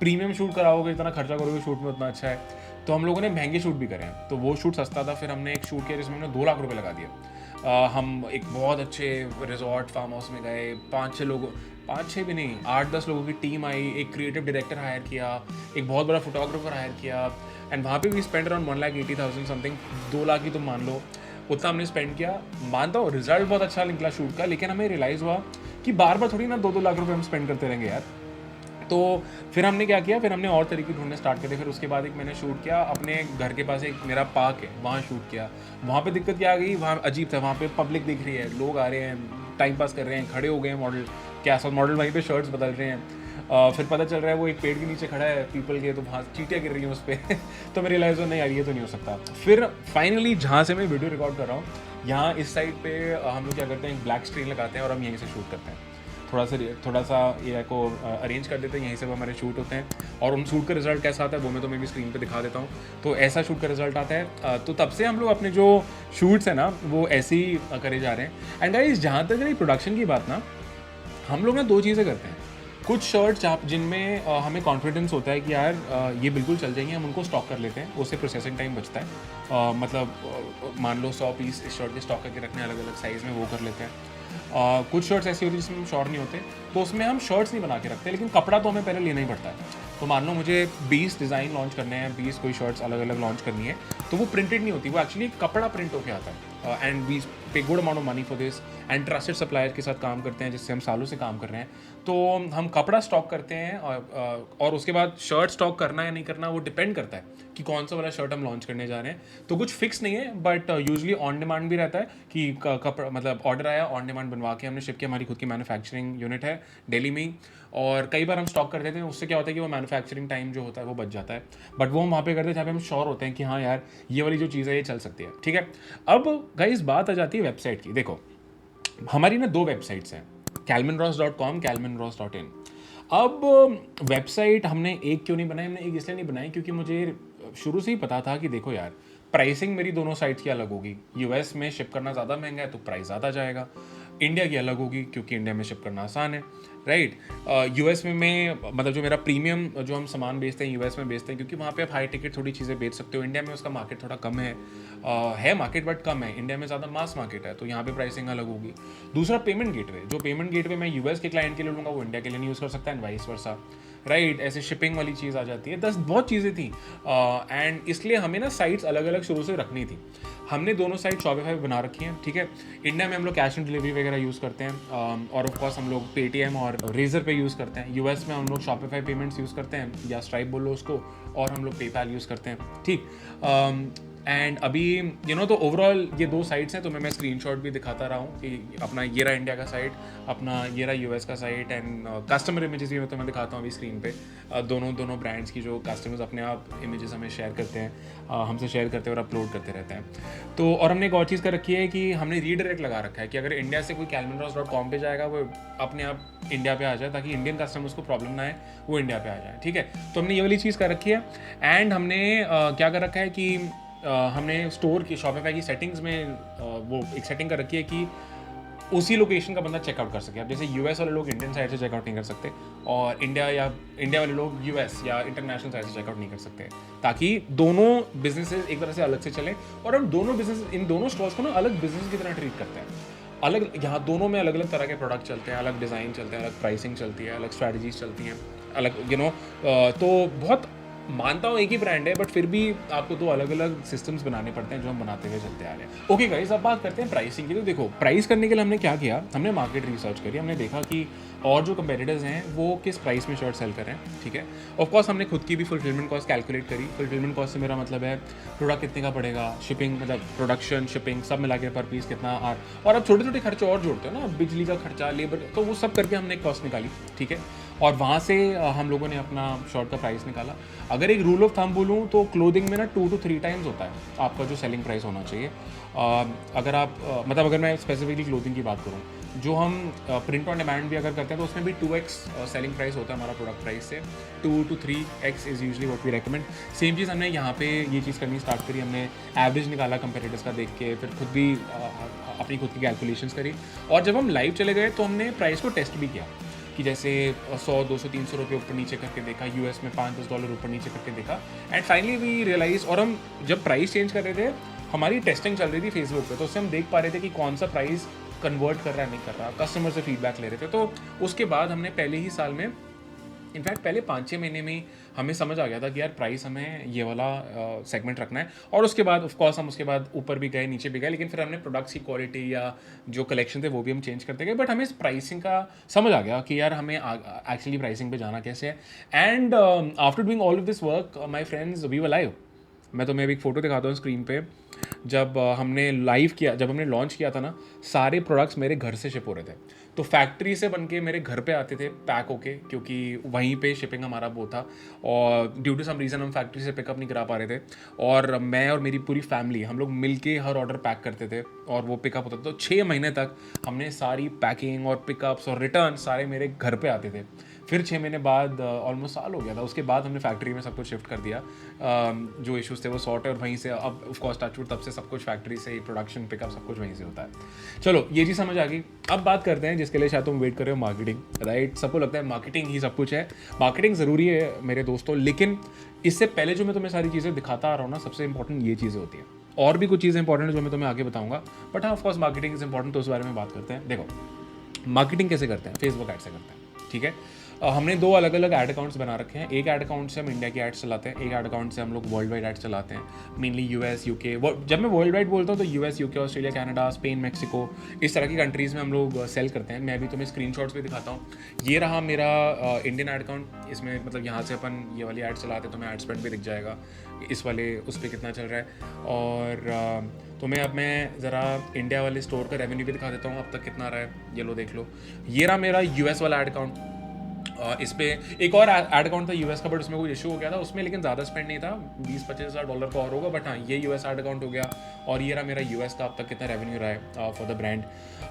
प्रीमियम शूट कराओगे, जितना खर्चा करोगे शूट में उतना अच्छा है, तो हम लोगों ने महंगे शूट भी करे हैं। तो वो शूट सस्ता था, फिर हमने एक शूट किया जिसमें हमने 2 लाख रुपए लगा दिया। हम एक बहुत अच्छे रिजॉर्ट फार्म हाउस में गए, 5-6 भी नहीं, 8-10 लोगों की टीम आई, एक क्रिएटिव डायरेक्टर हायर किया, एक बहुत बड़ा फोटोग्राफर हायर किया, एंड वहाँ पे भी स्पेंड अराउंड 1,80,000 समथिंग, 2 लाख ही तुम मान लो। उतना हमने स्पेंड किया। मानता हूँ रिजल्ट बहुत अच्छा निकला शूट का, लेकिन हमें रियलाइज़ हुआ कि बार बार थोड़ी ना 2-2 लाख रुपए हम स्पेंड करते रहेंगे यार। तो फिर हमने क्या किया, फिर हमने और तरीके ढूंढने स्टार्ट करे। फिर उसके बाद एक मैंने शूट किया अपने घर के पास, एक मेरा पार्क है वहाँ शूट किया। वहाँ पे दिक्कत क्या आ गई, वहाँ अजीब था, वहाँ पे पब्लिक दिख रही है, लोग आ रहे हैं, टाइम पास कर रहे हैं, खड़े हो गए हैं मॉडल के आसपास, मॉडल वहीं पे शर्ट्स बदल रहे हैं। फिर पता चल रहा है वो एक पेड़ के नीचे खड़ा है पीपल के, तो वहाँ चींटियाँ गिर रही हैं उस पर तो मैं रियलाइज हुआ नहीं यार ये तो नहीं हो सकता। फिर फाइनली जहाँ से मैं वीडियो रिकॉर्ड कर रहा हूँ, यहाँ इस साइड पे हम लोग क्या करते हैं, एक ब्लैक स्क्रीन लगाते हैं और हम यहीं से शूट करते हैं। थोड़ा सा ये को अरेंज कर देते हैं, यहीं से वो हमारे शूट होते हैं। और उन शूट का रिजल्ट कैसा आता है वो मैं तुम्हें भी स्क्रीन पे दिखा देता हूँ। तो ऐसा शूट का रिजल्ट आता है। तो तब से हम लोग अपने जो शूट्स हैं ना वो ऐसे ही करे जा रहे हैं। एंड गाइस जहाँ तक रही प्रोडक्शन की बात ना, हम लोग ना 2 चीज़ें करते हैं। कुछ शर्ट्स जिनमें हमें कॉन्फिडेंस होता है कि यार ये बिल्कुल चल जाएंगे, हम उनको स्टॉक कर लेते हैं, उससे प्रोसेसिंग टाइम बचता है। मतलब मान लो 100 पीस इस शर्ट के स्टॉक करके रखने अलग अलग साइज़ में, वो कर लेते हैं। कुछ शर्ट्स ऐसी होती है जिसमें हम श्योर नहीं होते, तो उसमें हम शर्ट्स नहीं बना के रखते, लेकिन कपड़ा तो हमें पहले लेना ही पड़ता है। तो मान लो मुझे 20 डिज़ाइन लॉन्च करने हैं, 20 कोई शर्ट्स अलग अलग लॉन्च करनी है, तो वो प्रिंटेड नहीं होती, वो एक्चुअली कपड़ा प्रिंट होके आता है। एंड वी पे good amount of money for this, and trusted supplier के साथ काम करते हैं जिससे हम सालों से काम कर रहे हैं। तो हम कपड़ा स्टॉक करते हैं, और उसके बाद शर्ट स्टॉक करना या नहीं करना वो डिपेंड करता है कि कौन सा वाला शर्ट हम लॉन्च करने जा रहे हैं। तो कुछ फिक्स नहीं है, बट यूजुअली ऑन डिमांड भी रहता है कि कपड़ा मतलब ऑर्डर आया, ऑन डिमांड बनवा के हमने शिप किया। हमारी खुद की मैन्युफैक्चरिंग यूनिट है दिल्ली में ही, और कई बार हम स्टॉक कर देते हैं। उससे क्या होता है कि वो मैन्युफैक्चरिंग टाइम जो होता है वो बच जाता है, बट वो हम वहाँ पे करते हैं जहाँ पे हम श्योर होते हैं कि हाँ यार ये वाली जो चीज़ है ये चल सकती है। ठीक है, अब गाइस बात आ जाती है वेबसाइट की। देखो हमारी ना 2 वेबसाइट्स हैं, calmanross.com, calmanross.in। अब वेबसाइट हमने एक क्यों नहीं बनाई, हमने एक इसलिए नहीं बनाई क्योंकि मुझे शुरू से ही पता था कि देखो यार प्राइसिंग मेरी दोनों साइट्स की अलग होगी। यूएस में शिप करना ज़्यादा महंगा है तो प्राइस ज़्यादा जाएगा, इंडिया की अलग होगी क्योंकि इंडिया में शिप करना आसान है, राइट। यूएस में मैं मतलब जो मेरा प्रीमियम जो हम सामान बेचते हैं यूएस में बेचते हैं क्योंकि वहाँ पे आप हाई टिकट थोड़ी चीज़ें बेच सकते हो। इंडिया में उसका मार्केट थोड़ा कम है मार्केट बट कम है, इंडिया में ज़्यादा मास मार्केट है, तो यहाँ पे प्राइसिंग अलग होगी। दूसरा पेमेंट गेटवे, जो पेमेंट गेटवे मैं यूएस के क्लाइंट के लिए लूँगा वो इंडिया के लिए नहीं यूज़ कर सकता, एंड वाइस वर्सा, राइट। ऐसे शिपिंग वाली चीज़ आ जाती है, बहुत चीज़ें थी। एंड इसलिए हमें ना साइट्स अलग अलग शुरू से रखनी थी। हमने दोनों साइट शॉपिफाई बना रखी हैं, ठीक है। इंडिया में हम लोग कैश ऑन डिलीवरी वगैरह यूज़ करते हैं, और ऑफ कोर्स हम लोग पेटीएम और रेजर पे यूज़ करते हैं। यूएस में हम लोग शॉपिफाई पेमेंट्स यूज़ करते हैं या स्ट्राइप बोलो उसको, और हम लोग पेपैल यूज़ करते हैं, ठीक। एंड अभी तो ओवरऑल ये 2 साइट्स हैं, तो मैं स्क्रीनशॉट भी दिखाता रहा हूँ कि अपना ये रहा इंडिया का साइट, अपना ये रहा यूएस का साइट, एंड कस्टमर इमेजेस भी तो मैं दिखाता हूँ अभी स्क्रीन पे। दोनों ब्रांड्स की जो कस्टमर्स अपने आप इमेजेस हमें शेयर करते हैं, हमसे शेयर करते हैं और अपलोड करते रहते हैं। तो और हमने एक और चीज़ कर रखी है कि हमने रीडायरेक्ट लगा रखा है कि अगर इंडिया से कोई calmanross.com पे जाएगा वो अपने आप इंडिया पे आ जाए, ताकि इंडियन कस्टमर्स को प्रॉब्लम ना आए, वो इंडिया पे आ जाए, ठीक है। तो हमने ये वाली चीज़ कर रखी है। एंड हमने क्या कर रखा है कि हमने स्टोर की शॉपिफाई की सेटिंग्स में वो एक सेटिंग कर रखी है कि उसी लोकेशन का बंदा चेकआउट कर सके। अब जैसे यूएस वाले लोग इंडियन साइड से चेकआउट नहीं कर सकते, और इंडिया वाले लोग यूएस या इंटरनेशनल साइड से चेकआउट नहीं कर सकते, ताकि दोनों बिजनेसेस एक तरह से अलग से चले। और हम दोनों बिजनेस इन दोनों स्टोर्स को ना अलग बिजनेस की तरह ट्रीट करते हैं। अलग यहाँ दोनों में अलग अलग तरह के प्रोडक्ट चलते हैं, अलग डिज़ाइन चलते हैं, अलग प्राइसिंग चलती है, अलग स्ट्रैटेजीज चलती हैं, अलग तो बहुत मानता हूँ एक ही ब्रांड है, बट फिर भी आपको 2 अलग अलग सिस्टम्स बनाने पड़ते हैं जो हम बनाते हुए चलते आ रहे हैं। ओके गाइस, अब बात करते हैं प्राइसिंग की। तो देखो प्राइस करने के लिए हमने क्या किया, हमने मार्केट रिसर्च करी, हमने देखा कि और जो कंपेटिटर्स हैं वो किस प्राइस में शर्ट सेल कर रहे हैं, ठीक है। ऑफकोर्स हमने खुद की भी फुलफिलमेंट कॉस्ट कैलकुलेट करी। फुलफिलमेंट कॉस्ट से मेरा मतलब है प्रोडक्ट कितने का पड़ेगा, शिपिंग मतलब प्रोडक्शन शिपिंग सब मिला के पर पीस कितना, और अब छोटे छोटे खर्चे और जोड़ते हो ना, बिजली का खर्चा, लेबर, तो वो सब करके हमने एक कॉस्ट निकाली, ठीक है। और वहाँ से हम लोगों ने अपना शर्ट का प्राइस निकाला। अगर एक रूल ऑफ थंब बोलूँ तो क्लोथिंग में ना 2 to 3 टाइम्स होता है आपका जो सेलिंग प्राइस होना चाहिए। अगर आप मतलब अगर मैं स्पेसिफिकली क्लोथिंग की बात करूँ, जो हम प्रिंट ऑन डिमांड भी अगर करते हैं तो उसमें भी 2x सेलिंग प्राइस होता है हमारा प्रोडक्ट प्राइस से। 2 to 3x is usually what we recommend. Same चीज़ हमने यहाँ पे ये चीज़ करनी स्टार्ट करी। हमने एवरेज निकाला कंपेटिटर्स का देख के, फिर खुद भी अपनी खुद की कैलकुलेशंस करी, और जब हम लाइव चले गए तो हमने प्राइस को टेस्ट भी किया कि जैसे 100, 200, 300 रुपये ऊपर नीचे करके देखा, यूएस में $5-10 ऊपर नीचे करके देखा, एंड फाइनली वी रियलाइज। और हम जब प्राइस चेंज कर रहे थे, हमारी टेस्टिंग चल रही थी फेसबुक पे, तो उससे हम देख पा रहे थे कि कौन सा प्राइस कन्वर्ट कर रहा है नहीं कर रहा, कस्टमर से फीडबैक ले रहे थे। तो उसके बाद हमने पहले ही साल में इनफैक्ट पहले 5-6 महीने में ही हमें समझ आ गया था कि यार प्राइस हमें ये वाला सेगमेंट रखना है। और उसके बाद ऑफ कोर्स हम उसके बाद ऊपर भी गए, नीचे भी गए, लेकिन फिर हमने प्रोडक्ट्स की क्वालिटी या जो कलेक्शन थे वो भी हम चेंज करते गए। बट हमें इस प्राइसिंग का समझ आ गया कि यार हमें एक्चुअली प्राइसिंग पे जाना कैसे है। And after doing all of this work my friends, we were live. मैं तुम्हें अभी एक फ़ोटो दिखाता हूँ स्क्रीन पे। जब हमने लाइव किया, जब हमने लॉन्च किया था ना, सारे प्रोडक्ट्स मेरे घर से शिप हो रहे थे। तो फैक्ट्री से बन के मेरे घर पे आते थे पैक होके, क्योंकि वहीं पे शिपिंग हमारा वो था। और ड्यू टू सम रीज़न हम फैक्ट्री से पिकअप नहीं करा पा रहे थे। और मैं और मेरी पूरी फैमिली, हम लोग मिल के हर ऑर्डर पैक करते थे और वो पिकअप होता था। तो 6 महीने तक हमने सारी पैकिंग और पिकअप्स और रिटर्न सारे मेरे घर पे आते थे। फिर 6 महीने बाद, ऑलमोस्ट साल हो गया था, उसके बाद हमने फैक्ट्री में सब कुछ शिफ्ट कर दिया। जो इश्यूज़ थे वो सॉर्ट है, और वहीं से अब ऑफ कोर्स टचवुड तब से सब कुछ फैक्ट्री से ही, प्रोडक्शन पिकअप सब कुछ वहीं से होता है। चलो ये चीज़ समझ आ गई। अब बात करते हैं जिसके लिए शायद तुम वेट कर रहे हो, मार्केटिंग, राइट। सबको लगता है मार्केटिंग ही सब कुछ है। मार्केटिंग ज़रूरी है मेरे दोस्तों, लेकिन इससे पहले जो मैं तुम्हें सारी चीज़ें दिखाता आ रहा हूँ ना, सबसे इंपॉर्टेंट ये चीज़ें होती हैं। और भी कुछ चीज़ें इंपॉर्टेंट है जो मैं तुम्हें आगे बताऊँगा, बट हाँ ऑफकोर्स मार्केटिंग इज़ इंपॉर्टेंट, तो उस बारे में बात करते हैं। देखो मार्केटिंग कैसे करते हैं, फेसबुक ऐड से करते हैं, ठीक है। हमने 2 अलग अलग ऐड अकाउंट्स बना रखे हैं। एक ऐड अकाउंट से हम इंडिया की एड्स चलाते हैं, एक ऐड अकाउंट से हम लोग वर्ल्ड वाइड एड्स चलाते हैं, मेनली यूएस, यूके। जब मैं वर्ल्ड वाइड बोलता हूँ तो US, UK, Australia, Canada, Spain, Mexico, इस तरह की कंट्रीज़ में हम लोग सेल करते हैं। मैं अभी तुम्हें स्क्रीनशॉट्स भी दिखाता हूँ। ये रहा मेरा इंडियन ऐड अकाउंट। इसमें मतलब यहाँ से अपन ये वाली ऐड चलाते हैं, तुम्हें ऐड स्पेंड भी दिख जाएगा इस वाले उस पर कितना चल रहा है। और तुम्हें अब मैं ज़रा इंडिया वाले स्टोर का रेवेन्यू भी दिखा देता हूँ अब तक कितना आ रहा है। ये लो देख लो, ये रहा मेरा यूएस वाला ऐड अकाउंट। इस पे एक और ऐड अकाउंट था यूएस का, बट उसमें कोई इशू हो गया था उसमें, लेकिन ज़्यादा स्पेंड नहीं था, 20-25 हज़ार डॉलर का और होगा। बट हाँ ये यूएस ऐड अकाउंट हो गया। और ये रहा मेरा यूएस का अब तक कितना रेवेन्यू रहा है फॉर द ब्रांड।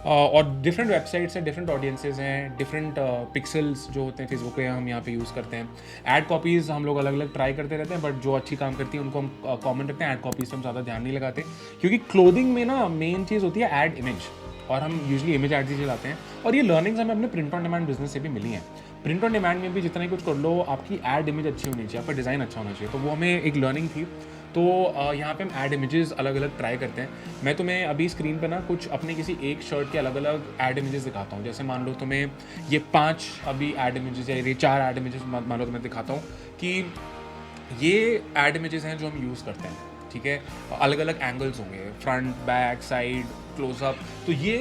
और डिफरेंट वेबसाइट्स हैं, डिफरेंट ऑडियंसेस हैं, डिफरेंट पिक्सल्स जो होते हैं फेसबुक पे हम यहाँ पे यूज़ करते हैं। ऐड कॉपीज़ हम लोग अलग अलग ट्राई करते रहते हैं, बट जो अच्छी काम करती है उनको हम कॉमन रखते हैं। ऐड कॉपीज़ पर हम ज़्यादा ध्यान नहीं लगाते, क्योंकि क्लोथिंग में ना मेन चीज़ होती है ऐड इमेज, और हम यूजली इमेज एड्स ही चलाते हैं। और ये लर्निंग्स हमें अपने प्रिंट ऑन डिमांड बिजनेस से भी मिली हैं। प्रिंट ऑन डिमांड में भी जितना ही कुछ कर लो, आपकी ऐड इमेज अच्छी होनी चाहिए, आपका डिज़ाइन अच्छा होना चाहिए। तो वो हमें एक लर्निंग थी। तो यहाँ पे हम ऐड इमेजेस अलग अलग ट्राई करते हैं। मैं तुम्हें अभी स्क्रीन पे ना कुछ अपने किसी एक शर्ट के अलग अलग ऐड इमेजेस दिखाता हूँ। जैसे मान लो तुम्हें ये 5 अभी ऐड इमेजेस या ये 4 ऐड इमेजेस मान लो तुम्हें दिखाता हूँ कि ये ऐड इमेजेस हैं जो हम यूज़ करते हैं, ठीक है। अलग अलग एंगल्स होंगे, फ्रंट, बैक, साइड, क्लोजअप। तो ये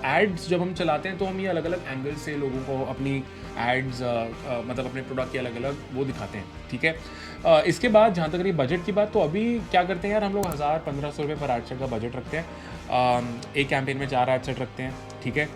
एड्स जब हम चलाते हैं तो हम ये अलग अलग एंगल से लोगों को अपनी एड्स मतलब अपने प्रोडक्ट के अलग अलग वो दिखाते हैं, ठीक है। इसके बाद जहाँ तक रही बजट की बात, तो अभी क्या करते हैं यार, हम लोग 1000-1500 रुपये पर एड सेट का बजट रखते हैं। एक कैंपेन में 4 एड सेट रखते हैं, ठीक है।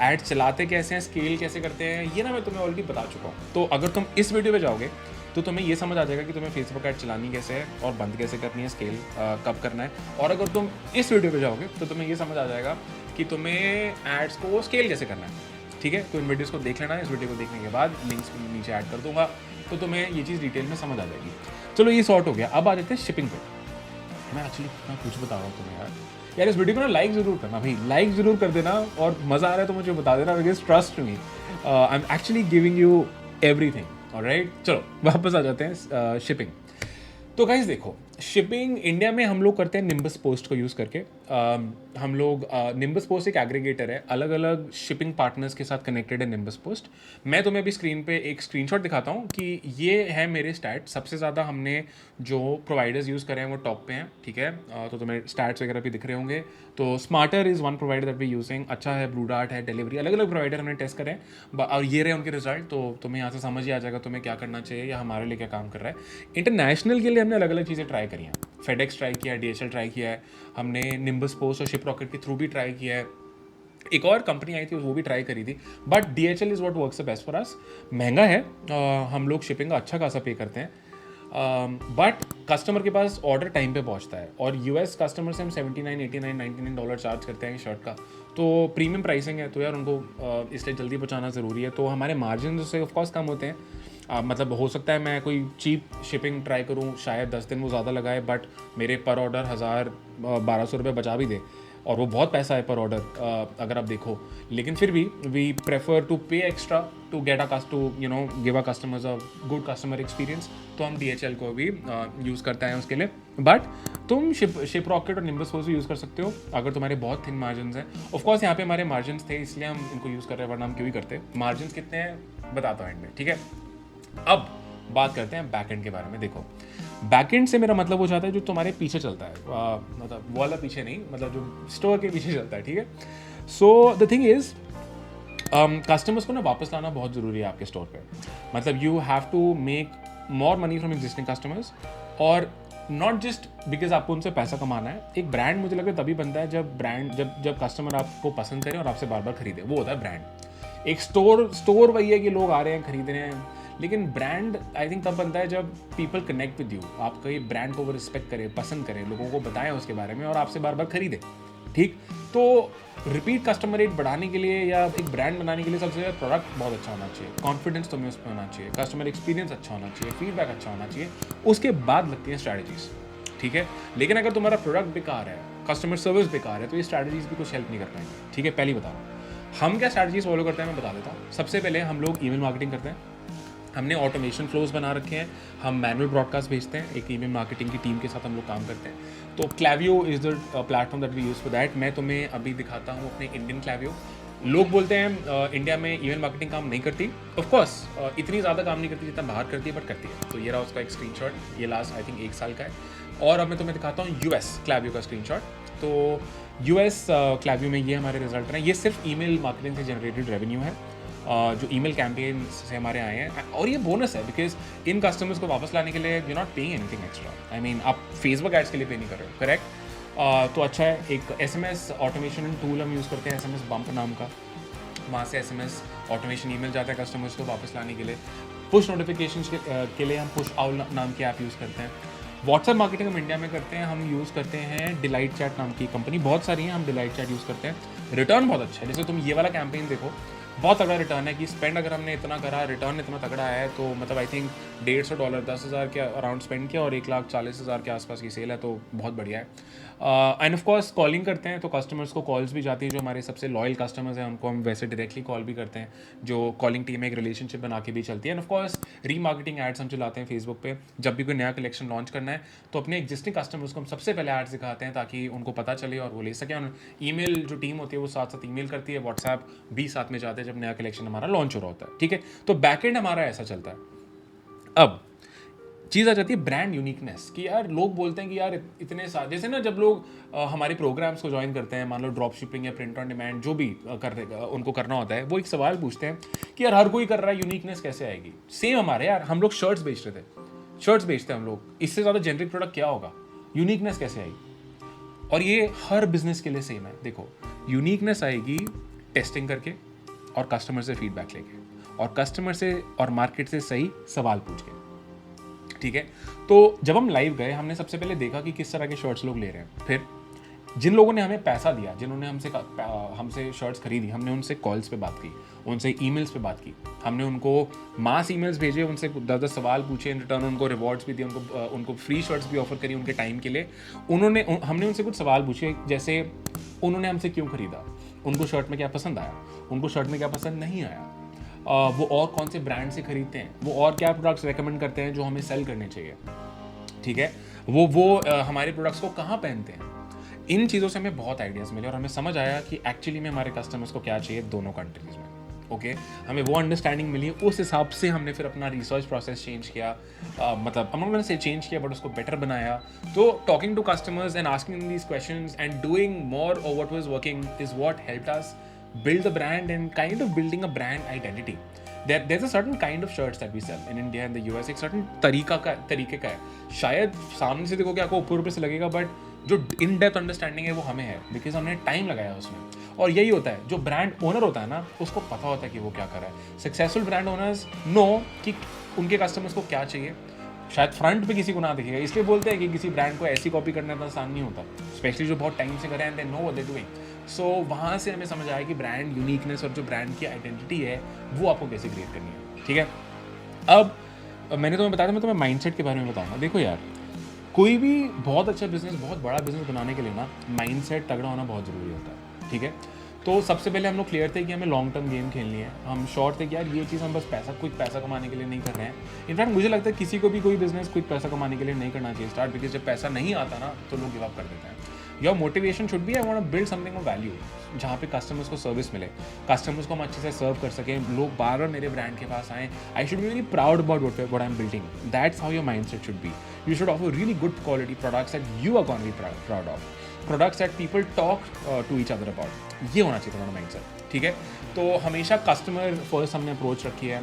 एड चलाते कैसे हैं, स्केल कैसे करते हैं, ये ना मैं तुम्हें ऑलरेडी बता चुका हूँ। तो अगर तुम इस वीडियो पे जाओगे तो तुम्हें ये समझ आ जाएगा कि तुम्हें फेसबुक ऐड चलानी कैसे है और बंद कैसे करनी है, स्केल कब करना है। और अगर तुम इस वीडियो पे जाओगे तो तुम्हें ये समझ आ जाएगा कि तुम्हें एड्स को स्केल कैसे करना है, ठीक है। तो इन वीडियोस को देख लेना। इस वीडियो को देखने के बाद लिंक्स नीचे ऐड कर दूंगा, तो तुम्हें ये चीज़ डिटेल में समझ आ जाएगी। चलो ये सॉर्ट हो गया। अब आ जाते हैं शिपिंग पे। मैं एक्चुअली इतना कुछ बता रहा हूँ तुम्हें यार इस वीडियो को ना लाइक ज़रूर करना भाई, लाइक ज़रूर कर देना, और मज़ा आ रहा है तो मुझे बता देना, because trust me I am actually giving you everything. Alright, चलो वापस आ जाते हैं शिपिंग। तो गाइस देखो, शिपिंग इंडिया में हम लोग करते हैं निम्बस पोस्ट को यूज़ करके। हम लोग निम्बस पोस्ट एक एग्रीगेटर है, अलग अलग शिपिंग पार्टनर्स के साथ कनेक्टेड है निम्बस पोस्ट। मैं तुम्हें अभी स्क्रीन पे एक स्क्रीनशॉट दिखाता हूँ कि ये है मेरे स्टैट। सबसे ज़्यादा हमने जो प्रोवाइडर्स यूज़ करे हैं वो टॉप पे हैं, ठीक है। तो तुम्हें स्टैट्स वगैरह भी दिख रहे होंगे। तो smarter is one provider that we using, अच्छा है, ब्लू डार्ट है, डिलीवरी, अलग अलग प्रोवाइडर हमने टेस्ट करे हैं और ये रहे उनके रिजल्ट। तो तुम्हें यहाँ से समझ ही आ जाएगा तुम्हें क्या करना चाहिए या हमारे लिए क्या काम कर रहा है। इंटरनेशनल के लिए हमने अलग अलग चीज़ें ट्राई करी हैं। फेडेक्स ट्राई किया है, DHL ट्राई किया है, हमने निम्बस पोस्ट और शिप रॉकेट के थ्रू भी ट्राई किया है। एक और कंपनी आई थी वो भी ट्राई करी थी, but DHL is what works the best for us. महंगा है, हम लोग शिपिंग का अच्छा खासा पे करते हैं, बट कस्टमर के पास ऑर्डर टाइम पे पहुंचता है। और US कस्टमर से हम $79, $89, $99 चार्ज करते हैं शर्ट का, तो प्रीमियम प्राइसिंग है, तो यार उनको इसलिए जल्दी पहुंचाना ज़रूरी है। तो हमारे मार्जिन उससे ऑफकोर्स कम होते हैं। मतलब हो सकता है मैं कोई चीप शिपिंग ट्राई करूं, शायद 10 दिन वो ज़्यादा लगाए, बट मेरे पर ऑर्डर 1000-1200 रुपये बचा भी दे, और वो बहुत पैसा है पर ऑर्डर अगर आप देखो। लेकिन फिर भी we prefer to pay extra to get give a customers a good customer experience. तो हम DHL को भी यूज़ करते हैं उसके लिए। बट तुम शिप रॉकेट और निम्बस पोस्ट भी यूज़ कर सकते हो अगर तुम्हारे बहुत थिन मार्जिन हैं। ऑफकोर्स यहाँ पे हमारे मार्जिन थे इसलिए हम इनको यूज़ कर रहे हैं, वरना हम क्यों ही करते। मार्जिन कितने हैं बताता हूँ एंड में, ठीक है। अब बात करते हैं बैकएंड के बारे में। देखो, बैकएंड से मेरा मतलब हो जाता है जो तुम्हारे पीछे चलता है, मतलब वो वाला पीछे नहीं, मतलब जो स्टोर के पीछे चलता है, ठीक है। So the thing is, customers को ना वापस लाना बहुत ज़रूरी है आपके स्टोर पे। मतलब you have to make more money from existing customers, और नॉट जस्ट बिकॉज आपको उनसे पैसा कमाना है। एक ब्रांड मुझे लगता है तभी बनता है जब कस्टमर आपको पसंद करे और आपसे बार बार खरीदे, वो होता है ब्रांड। एक स्टोर वही है कि लोग आ रहे हैं, खरीद रहे हैं, लेकिन ब्रांड आई थिंक तब बनता है जब पीपल कनेक्ट विद यू, आपका ये ब्रांड को वो रिस्पेक्ट करें, पसंद करें, लोगों को बताएं उसके बारे में और आपसे बार बार खरीदें, ठीक। तो रिपीट कस्टमर रेट बढ़ाने के लिए या एक ब्रांड बनाने के लिए सबसे ज़्यादा प्रोडक्ट बहुत अच्छा होना चाहिए, कॉन्फिडेंस तुम्हें उस पर होना चाहिए, कस्टमर एक्सपीरियंस अच्छा होना चाहिए, फीडबैक अच्छा होना चाहिए, उसके बाद लगती हैं स्ट्रैटेजीज, ठीक है। लेकिन अगर तुम्हारा प्रोडक्ट बेकार है, कस्टमर सर्विस बेकार है, तो ये स्ट्रैटेजीज भी कुछ हेल्प नहीं कर पाएंगे, ठीक है। पहली बता रहा हूँ हम क्या स्ट्रैटेजीज फॉलो करते हैं, मैं बता देता हूँ। सबसे पहले हम लोग ईमेल मार्केटिंग करते हैं, हमने ऑटोमेशन फ्लोज बना रखे हैं, हम मैनुअल ब्रॉडकास्ट भेजते हैं, एक ईमेल मार्केटिंग की टीम के साथ हम लोग काम करते हैं। तो Klaviyo is the platform that we use for that. मैं तुम्हें अभी दिखाता हूँ अपने इंडियन क्लैवियो। लोग बोलते हैं इंडिया में ईमेल मार्केटिंग काम नहीं करती, ऑफकोर्स इतनी ज़्यादा काम नहीं करती जितना बाहर करती है, बट करती है। तो ये रहा उसका एक स्क्रीनशॉट, ये लास्ट आई थिंक 1 साल का है। और अब मैं तुम्हें दिखाता हूँ यूएस क्लैवियो का स्क्रीनशॉट। तो यूएस क्लैवियो में ये हमारे रिजल्ट हैं। ये सिर्फ ईमेल मार्केटिंग से जनरेटेड रेवेन्यू है, जो ईमेल कैंपेन से हमारे आए हैं। और ये बोनस है बिकॉज इन कस्टमर्स को वापस लाने के लिए you not paying anything extra. I mean आप फेसबुक एड्स के लिए पे नहीं कर रहे हो, करेक्ट। तो अच्छा है। एक एसएमएस ऑटोमेशन टूल हम यूज़ करते हैं, एसएमएस बम्प नाम का। वहाँ से एसएमएस ऑटोमेशन ईमेल जाता है कस्टमर्स को वापस लाने के लिए। पुश नोटिफिकेशन के लिए हम पुश आउल नाम की ऐप यूज़ करते हैं। व्हाट्सएप मार्केटिंग हम इंडिया में करते हैं, हम यूज़ करते हैं डिलाइट चैट नाम की कंपनी, बहुत सारी हैं, हम डिलाइट चैट यूज़ करते हैं। रिटर्न बहुत अच्छा है। जैसे तुम ये वाला कैंपेन देखो, बहुत तगड़ा रिटर्न है कि स्पेंड अगर हमने इतना करा, रिटर्न इतना तगड़ा है, तो मतलब आई थिंक $150 10,000 के अराउंड स्पेंड किया और 1,40,000 के आसपास की सेल है, तो बहुत बढ़िया है। एंड ऑफ कोर्स कॉलिंग करते हैं, तो कस्टमर्स को कॉल्स भी जाती हैं। जो हमारे सबसे लॉयल कस्टमर्स हैं उनको हम वैसे डायरेक्टली कॉल भी करते हैं, जो कॉलिंग टीम में एक रिलेशनशिप बना के भी चलती है। And of course remarketing ads हम चलाते हैं फेसबुक पे। जब भी कोई नया कलेक्शन लॉन्च करना है तो अपने एग्जिस्टिंग कस्टमर्स को हम सबसे पहले एड्स दिखाते हैं ताकि उनको पता चले और वो ले सकें। और ईमेल जो टीम होती है वो साथ साथ ईमेल करती है, व्हाट्सएप भी साथ में जाते हैं जब नया कलेक्शन हमारा लॉन्च हो रहा होता है, ठीक है। तो बैकएंड हमारा ऐसा चलता है। अब चीज़ आ जाती है ब्रांड यूनिकनेस की। यार लोग बोलते हैं कि यार इतने सारे, जैसे ना जब लोग हमारे प्रोग्राम्स को ज्वाइन करते हैं, मान लो ड्रॉप शिपिंग या प्रिंट ऑन डिमांड जो भी उनको करना होता है, वो एक सवाल पूछते हैं कि यार हर कोई कर रहा है, यूनिकनेस कैसे आएगी। सेम हमारे, यार हम लोग शर्ट्स बेच रहे थे, शर्ट्स बेचते हैं हम लोग, इससे ज़्यादा जेनरिक प्रोडक्ट क्या होगा, यूनिकनेस कैसे आएगी। और ये हर बिजनेस के लिए सेम है। देखो, यूनिकनेस आएगी टेस्टिंग करके और कस्टमर से फीडबैक लेके और कस्टमर से और मार्केट से सही सवाल पूछ के, ठीक है। तो जब हम लाइव गए, हमने सबसे पहले देखा कि किस तरह के शर्ट्स लोग ले रहे हैं। फिर जिन लोगों ने हमें पैसा दिया, जिन्होंने हमसे शर्ट्स खरीदी, हमने उनसे कॉल्स पे बात की, उनसे ईमेल्स पे बात की, हमने उनको मास ईमेल्स भेजे, उनसे 10-10 सवाल पूछे, इन रिटर्न उनको रिवॉर्ड्स भी दिए, उनको फ्री शर्ट्स भी ऑफर करी उनके टाइम के लिए। हमने उनसे कुछ सवाल पूछे, जैसे उन्होंने हमसे क्यों खरीदा, उनको शर्ट में क्या पसंद आया, उनको शर्ट में क्या पसंद नहीं आया, वो और कौन से ब्रांड से खरीदते हैं, वो और क्या प्रोडक्ट्स रेकमेंड करते हैं जो हमें सेल करने चाहिए, ठीक है। वो हमारे प्रोडक्ट्स को कहाँ पहनते हैं। इन चीज़ों से हमें बहुत आइडियाज़ मिले और हमें समझ आया कि एक्चुअली में हमारे कस्टमर्स को क्या चाहिए दोनों कंट्रीज़ में, ओके। हमें वो अंडरस्टैंडिंग मिली, उस हिसाब से हमने फिर अपना रिसर्च प्रोसेस चेंज किया, मतलब हम से चेंज किया बट उसको बेटर बनाया। तो talking to customers and asking these questions and doing more of what was working is what helped us build the brand and kind of building a brand identity. There's a certain kind of shirts that we sell in India and the US. एक certain तरीके का है। शायद सामने से देखोगे आपको ऊपर से लगेगा, बट जो इन डेप्थ अंडरस्टैंडिंग है वो हमें है, बिकॉज हमने टाइम लगाया उसमें। और यही होता है, जो ब्रांड ओनर होता है ना, उसको पता होता है कि वो क्या कर रहा है। सक्सेसफुल ब्रांड ओनर्स नो कि उनके कस्टमर्स को क्या चाहिए। शायद फ्रंट पे किसी को ना दिखेगा, इसलिए बोलते हैं कि किसी ब्रांड को ऐसी कॉपी करना इतना आसान नहीं होता, स्पेशली जो बहुत टाइम से करें and they know what they doing. So वहाँ से हमें समझ आया कि ब्रांड यूनिकनेस और जो ब्रांड की आइडेंटिटी है वो आपको कैसे क्रिएट करनी है, ठीक है। अब मैंने तुम्हें बताया था, मैं तुम्हें माइंडसेट के बारे में बताऊंगा। देखो यार, कोई भी बहुत अच्छा बिजनेस, बहुत बड़ा बिजनेस बनाने के लिए ना माइंडसेट तगड़ा होना बहुत ज़रूरी होता है, ठीक है। तो सबसे पहले हम लोग क्लियर थे कि हमें लॉन्ग टर्म गेम खेलनी है। हम श्योर थे कि यार ये चीज़ हम बस क्विक पैसा कमाने के लिए नहीं कर रहे हैं। इनफैक्ट मुझे लगता है किसी को भी कोई बिजनेस क्विक पैसा कमाने के लिए नहीं करना चाहिए स्टार्ट, बिकॉज जब पैसा नहीं आता ना तो लोग गिव अप कर देते हैं। Your motivation should be I want to build something of value, जहाँ पे कस्टमर्स को सर्विस मिले, कस्टमर्स को हम अच्छे से सर्व कर सकें, लोग बार बार मेरे ब्रांड के पास आएँ. I should be very proud about what I am building. That's how your mindset should be. You should offer really good quality products that you are gonna be proud of, products that people talk to each other about. ये होना चाहिए तुम्हारा mind set. ठीक है, तो हमेशा customer first हमने approach रखी है,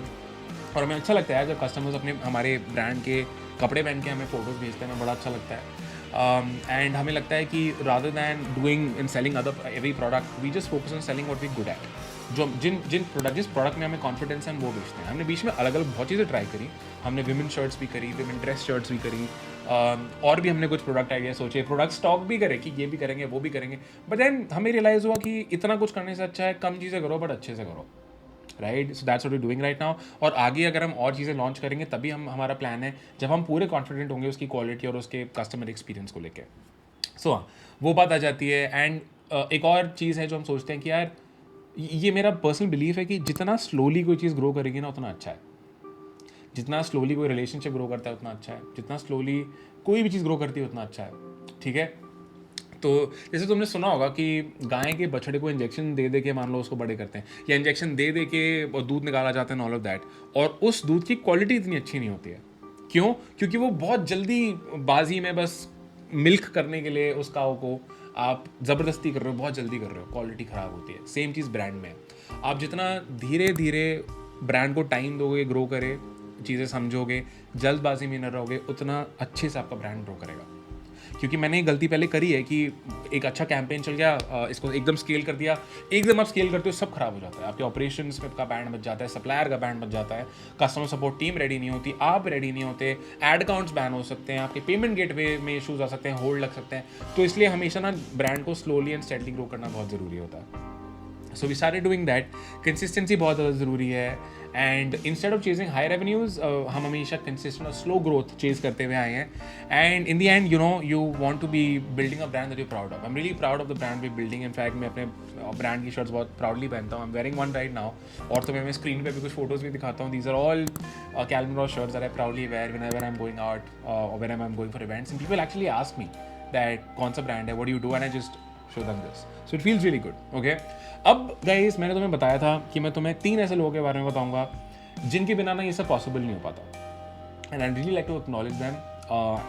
और हमें अच्छा लगता है जब कस्टमर्स अपने हमारे ब्रांड के कपड़े पहन के हमें फ़ोटोज़ भेजते हैं, हमें बड़ा अच्छा लगता है. एंड हमें लगता है कि rather than doing in selling other every product, we just focus on selling what we good at. जो जिस प्रोडक्ट में हमें कॉन्फिडेंस है हम वो बेचते हैं. हमने बीच में अलग अलग बहुत चीज़ें ट्राई करी. हमने विमेन शर्ट्स भी करी, विमेन ड्रेस शर्ट्स भी करी, और भी हमने कुछ प्रोडक्ट आइडिया सोचे, प्रोडक्ट स्टॉक भी करे कि ये भी करेंगे वो भी करेंगे. बट देन हमें रियलाइज़ हुआ कि इतना कुछ करने से अच्छा है कम चीज़ें करो बट अच्छे से करो. Right, so that's what we doing right now. और आगे अगर हम और चीज़ें लॉन्च करेंगे तभी हमारा प्लान है जब हम पूरे कॉन्फिडेंट होंगे उसकी क्वालिटी और उसके कस्टमर एक्सपीरियंस को लेकर. सो हाँ, वो बात आ जाती है. एंड एक और चीज़ है जो हम सोचते हैं कि यार ये मेरा पर्सनल बिलीफ है कि जितना स्लोली कोई चीज़ ग्रो करेगी ना उतना अच्छा है. जितना स्लोली कोई रिलेशनशिप ग्रो करता है उतना अच्छा है. जितना स्लोली कोई भी चीज़ ग्रो करती है उतना अच्छा है. ठीक है, तो जैसे तुमने सुना होगा कि गाय के बछड़े को इंजेक्शन दे दे के मान लो उसको बड़े करते हैं, या इंजेक्शन दे दे के दूध निकाला जाता है, ऑल ऑफ दैट, और उस दूध की क्वालिटी इतनी अच्छी नहीं होती है. क्यों? क्योंकि वो बहुत जल्दी बाजी में बस मिल्क करने के लिए उस काऊ को आप ज़बरदस्ती कर रहे हो, बहुत जल्दी कर रहे हो, क्वालिटी ख़राब होती है. सेम चीज़ ब्रांड में. आप जितना धीरे धीरे ब्रांड को टाइम दोगे ग्रो करे, चीज़ें समझोगे, जल्दबाजी में न रहोगे, उतना अच्छे से आपका ब्रांड ग्रो करेगा. क्योंकि मैंने ये गलती पहले करी है कि एक अच्छा कैंपेन चल गया, इसको एकदम स्केल कर दिया, एकदम आप स्केल करते हो सब खराब हो जाता है. आपके ऑपरेशंस का बैंड बच जाता है, सप्लायर का बैंड बच जाता है, कस्टमर सपोर्ट टीम रेडी नहीं होती, आप रेडी नहीं होते, एड अकाउंट्स बैन हो सकते हैं, आपके पेमेंट गेटवे में इशूज़ आ सकते हैं, होल्ड लग सकते हैं. तो इसलिए हमेशा ना ब्रांड को स्लोली एंड स्टेडली ग्रो करना बहुत ज़रूरी होता है. So we started doing that. Consistency बहुत ज़्यादा ज़रूरी है. And instead of chasing high revenues हम हमेशा कंसिस्टेंट और स्लो ग्रोथ चेज करते हुए आए हैं. And in the end you want to be building a brand that you proud of. I am really proud of the brand we building. In fact मैं अपने brand की shirts बहुत proudly पहनता हूँ. I am wearing one right now. और तो मैं screen पे भी कुछ फोटोज़ भी दिखाता हूँ. These are all Calvin Ross shirts that I proudly wear whenever I am going out और whenever I am going for events. And people actually ask me that कौन सा ब्रांड है, what do you do, and I just show them this. So it feels really good. Okay. अब guys मैंने तुम्हें बताया था कि मैं तुम्हें 3 ऐसे लोगों के बारे में बताऊंगा जिनके बिना ना ये सब पॉसिबल नहीं हो पाता. And I'd really like to acknowledge them.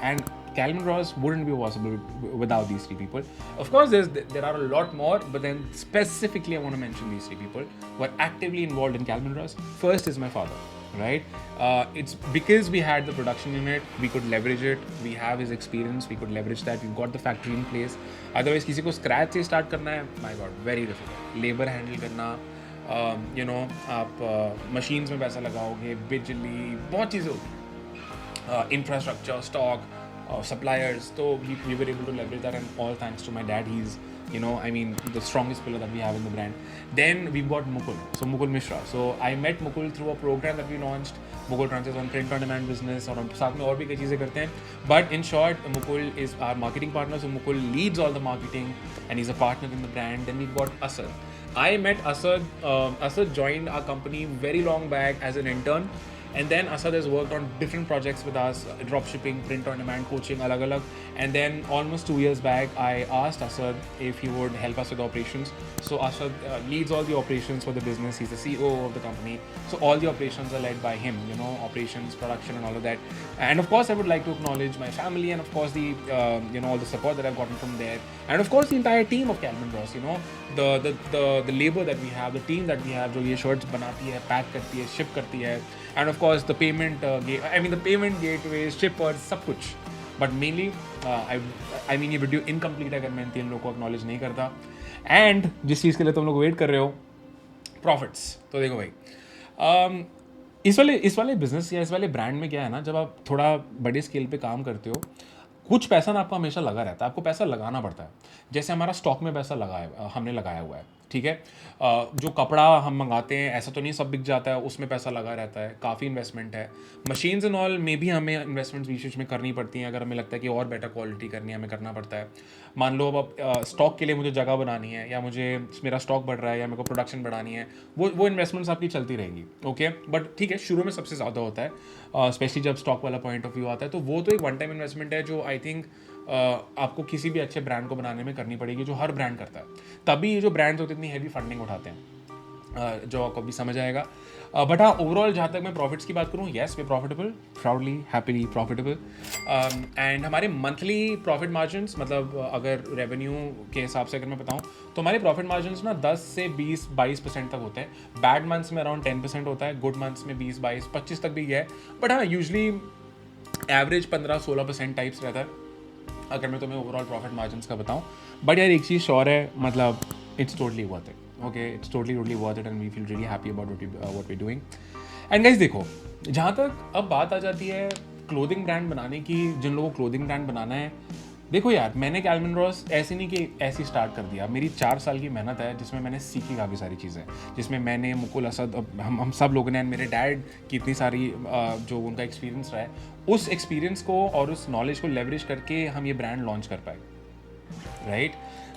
And Calvin Ross wouldn't be possible without these 3 people. Of course, there are a lot more, but then specifically I want to mention these 3 people who are actively involved in Calvin Ross. First is my father. Right? It's because we had the production unit, we could leverage it. We have his experience, we could leverage that. We've got the factory in place. Otherwise, किसी को scratch से start करना है, my God, very difficult. Labor handle करना, आप machines में पैसा लगाओगे, बिजली, बहुत चीज़ें होगी, infrastructure, stock, suppliers. So we were able to leverage that, and all thanks to my dad. He's the strongest pillar that we have in the brand. Then we've got Mukul. So Mukul Mishra. So I met Mukul through a program that we launched. Mukul runs his own print on demand business, और हम साथ में और भी कई चीज़ें करते हैं. But in short, Mukul is our marketing partner. So Mukul leads all the marketing, and he's a partner in the brand. Then we've got Asad. I met Asad. Asad joined our company very long back as an intern. And then Asad has worked on different projects with us, drop shipping, print on demand, coaching, alag. And then almost 2 years back, I asked Asad if he would help us with operations. So Asad leads all the operations for the business. He's the CEO of the company. So all the operations are led by him, operations, production and all of that. And of course, I would like to acknowledge my family and of course the, all the support that I've gotten from there. And of course, the entire team of Calvin Ross, the labor that we have, the team that we have, जो ये shirts बनाती है, pack करती है, ship करती है. And of course the payment the payment gateway, shippers, सब कुछ. But mainly ये वीडियो इनकम्प्लीट अगर मैं इन 3 लोगों को एक्नॉलेज नहीं करता. एंड जिस चीज़ के लिए तुम लोग वेट कर रहे हो, प्रॉफिट्स. तो देखो भाई, इस वाले बिजनेस या इस वाले ब्रांड में क्या है ना, जब आप थोड़ा बड़े स्केल पे काम करते हो, कुछ पैसा ना आपको हमेशा लगा रहता है. आपको पैसा लगाना पड़ता है. जैसे हमारा स्टॉक में पैसा हमने लगाया हुआ है. ठीक है, जो कपड़ा हम मंगाते हैं ऐसा तो नहीं सब बिक जाता है, उसमें पैसा लगा रहता है, काफ़ी इन्वेस्टमेंट है. मशीन्स एंड ऑल में भी हमें इन्वेस्टमेंट्स बीच में करनी पड़ती हैं. अगर हमें लगता है कि और बेटर क्वालिटी करनी है, हमें करना पड़ता है. मान लो अब स्टॉक के लिए मुझे जगह बनानी है, या मेरा स्टॉक बढ़ रहा है, या मेरे को प्रोडक्शन बढ़ानी है, वो इन्वेस्टमेंट्स आपकी चलती रहेंगी. ओके, बट ठीक है, शुरू में सबसे ज़्यादा होता है, स्पेशली जब स्टॉक वाला पॉइंट ऑफ व्यू आता है. तो वो तो एक वन टाइम इन्वेस्टमेंट है जो आई थिंक आपको किसी भी अच्छे ब्रांड को बनाने में करनी पड़ेगी, जो हर ब्रांड करता है। तभी ये जो ब्रांड्स होते हैं इतनी हैवी फंडिंग उठाते हैं, जो आपको भी समझ आएगा। बट हाँ, ओवरऑल जहाँ तक मैं प्रॉफिट्स की बात करूँ, yes we profitable, proudly happily profitable. And हमारे मंथली प्रॉफिट मार्जिन्स, मतलब अगर रेवेन्यू के हिसाब से अगर मैं बताऊँ तो हमारे प्रॉफिट मार्जिन्स ना 10 से 20-22% तक होते हैं। बैड मंथ्स में अराउंड 10% होता है, गुड मंथ्स में 20-22-25 तक भी गया है। बट हाँ, यूजली एवरेज 15-16% टाइप्स रहता है अगर मैं तुम्हें ओवरऑल प्रॉफिट मार्जिन्स का बताऊँ। बट यार एक चीज़ श्योर है, मतलब it's totally worth it. Okay, it's totally worth it and we feel really happy about what we're doing. And guys देखो, जहाँ तक अब बात आ जाती है क्लोथिंग ब्रांड बनाने की, जिन लोगों को क्लोथिंग ब्रांड बनाना है, देखो यार मैंने कैल्विन रॉस ऐसे नहीं कि ऐसे स्टार्ट कर दिया। मेरी 4 साल की मेहनत है जिसमें मैंने सीखी काफ़ी सारी चीज़ें, जिसमें मैंने, मुकुल असद, हम सब लोगों ने, मेरे डैड की इतनी सारी जो उनका एक्सपीरियंस रहा है, उस एक्सपीरियंस को और उस नॉलेज को लेवरेज करके हम ये ब्रांड लॉन्च कर पाए, राइट।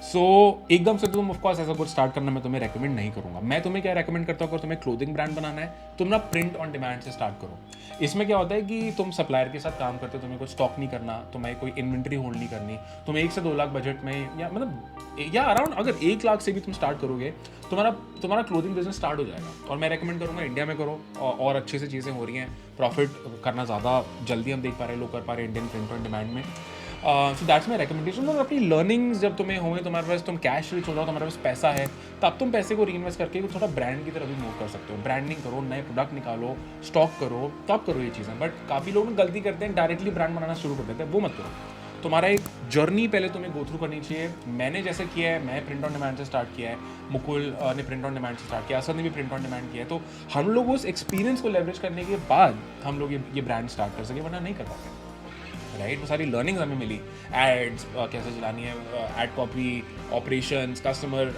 सो एकदम से तुम ऑफकोर्स ऐसा कुछ स्टार्ट करना मैं तुम्हें रेकमेंड नहीं करूंगा। मैं तुम्हें क्या रेकमेंड करता हूँ, अगर तुम्हें क्लोथिंग ब्रांड बनाना है तुम ना प्रिंट ऑन डिमांड से स्टार्ट करो। इसमें क्या होता है कि तुम सप्लायर के साथ काम करते हो, तुम्हें कुछ स्टॉक नहीं करना, तुम्हें कोई इन्वेंट्री होल्ड नहीं करनी, तुम्हें 1 से 2 लाख बजट में, या मतलब या अराउंड अगर 1 लाख से भी तुम स्टार्ट करोगे, तुम्हारा क्लोथिंग बिजनेस स्टार्ट हो जाएगा। और मैं रेकमेंड करूँगा इंडिया में करो, और अच्छे से चीज़ें हो रही हैं, प्रॉफिट करना ज़्यादा जल्दी हम देख पा रहे हैं, लोग कर पा रहे हैं इंडियन प्रिंट ऑन डिमांड में। So that's my recommendation. और अपनी लर्निंग्स जब तुम्हें होंगे, तुम्हारे पास, तुम कैश रिच हो जाओ, तुम्हारे पास पैसा है, तब तुम पैसे को री इन्वेस्ट करके थोड़ा ब्रांड की तरफ भी मूव कर सकते हो। ब्रांडिंग करो, नए प्रोडक्ट निकालो, स्टॉक करो, तब करो ये चीज़ें। बट काफ़ी लोग गलती करते हैं, डायरेक्टली ब्रांड बनाना शुरू कर देते हैं, वो मत करो। तुम्हारा एक जर्नी पहले तुम्हें गो थ्रू करनी चाहिए। मैंने जैसे किया है, मैं प्रिंट ऑन डिमांड से स्टार्ट किया है, मुकुल ने प्रिंट ऑन डिमांड से स्टार्ट किया, असद ने भी प्रिंट ऑन डिमांड किया है। तो हम लोग उस एक्सपीरियंस को लेवरेज करने के बाद हम लोग ये ब्रांड स्टार्ट कर सके, वरना नहीं कर पाते, राइट। वो सारी लर्निंग्स हमें मिली, एड्स कैसे चलानी है, ad copy, operations, customer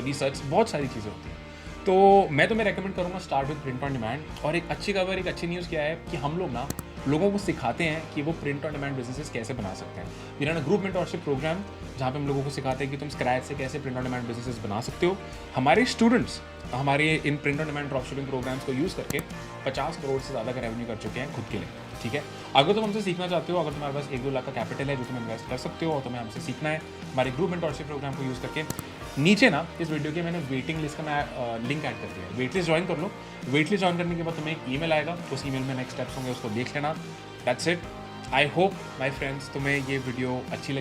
research, बहुत सारी चीज़ें होती हैं। तो मैं तुम्हें रेकमेंड करूँगा start with print on demand. और एक अच्छी खबर, एक अच्छी न्यूज़ क्या है कि हम लोग ना लोगों को सिखाते हैं कि वो प्रिंट ऑन डिमांड बिजनेसेस कैसे बना सकते हैं। We run a group mentorship program जहाँ पे हम लोगों को सिखाते हैं कि तुम स्क्रैच से कैसे प्रिंट ऑन डिमांड बिजनेसेस बना सकते हो। हमारे स्टूडेंट्स हमारे in print on demand drop shipping programs को यूज़ करके 50 करोड़ से ज़्यादा का रेवेन्यू कर चुके हैं खुद के लिए, ठीक है। अगर तुम हमसे सीखना चाहते हो, अगर तुम्हारे पास 1-2 लाख का कैपिटल है जो तुम इन्वेस्ट कर सकते हो और तुम्हें हमसे सीखना है हमारे ग्रुप मेंटरशिप प्रोग्राम को यूज़ करके, नीचे ना इस वीडियो के मैंने वेटिंग लिस्ट का मैं लिंक ऐड कर दिया है। वेट लिस्ट ज्वाइन कर लो। वेट लिस्ट ज्वाइन करने के बाद तुम्हें एक ईमेल आएगा, उस ईमेल में नेक्स्ट स्टेप्स होंगे, उसको देख लेना। That's it. I hope my friends तुम्हें ये वीडियो अच्छी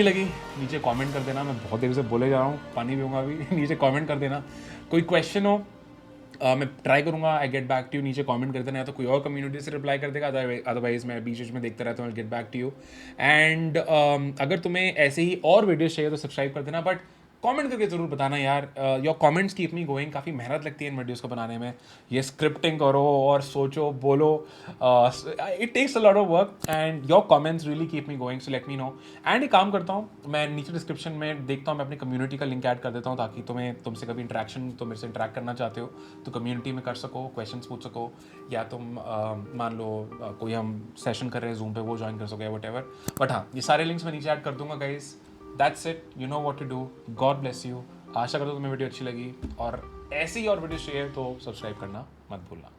लगी। नीचे कमेंट कर देना। मैं बहुत देर से बोले जा रहा हूँ, पानी पीऊँगा अभी। नीचे कमेंट कर देना। कोई क्वेश्चन हो मैं ट्राई करूँगा, I get back to you. नीचे कमेंट कर देना, या तो कोई और कम्युनिटी से रिप्लाई कर देगा, अदरवाइज मैं बीच में देखता रहता हूँ, get back to you. And अगर तुम्हें ऐसे ही और वीडियोस चाहिए तो सब्सक्राइब कर देना, बट कमेंट करके ज़रूर बताना यार। Your comments keep me going. काफ़ी मेहनत लगती है इन वीडियोस को बनाने में। ये स्क्रिप्टिंग करो और सोचो, बोलो, it takes a lot of work and your comments really keep me going, so let me know. And एक काम करता हूँ, मैं नीचे डिस्क्रिप्शन में देखता हूँ, मैं अपनी कम्युनिटी का लिंक ऐड कर देता हूँ, ताकि तुमसे कभी इंटरेक्शन, तुम मेरे से इंटरेक्ट करना चाहते हो तो कम्युनिटी में कर सको, क्वेश्चन पूछ सको, या तुम मान लो कोई हम सेशन कर रहे हैं जूम पे, वो ज्वाइन कर सको, या वट एवर। बट हाँ, ये सारे लिंक्स मैं नीचे ऐड कर दूंगा guys. That's it, you know what to do. God bless you. आशा करता हूँ तुम्हें वीडियो अच्छी लगी, और ऐसी ही और वीडियो चाहिए तो सब्सक्राइब करना मत भूलना।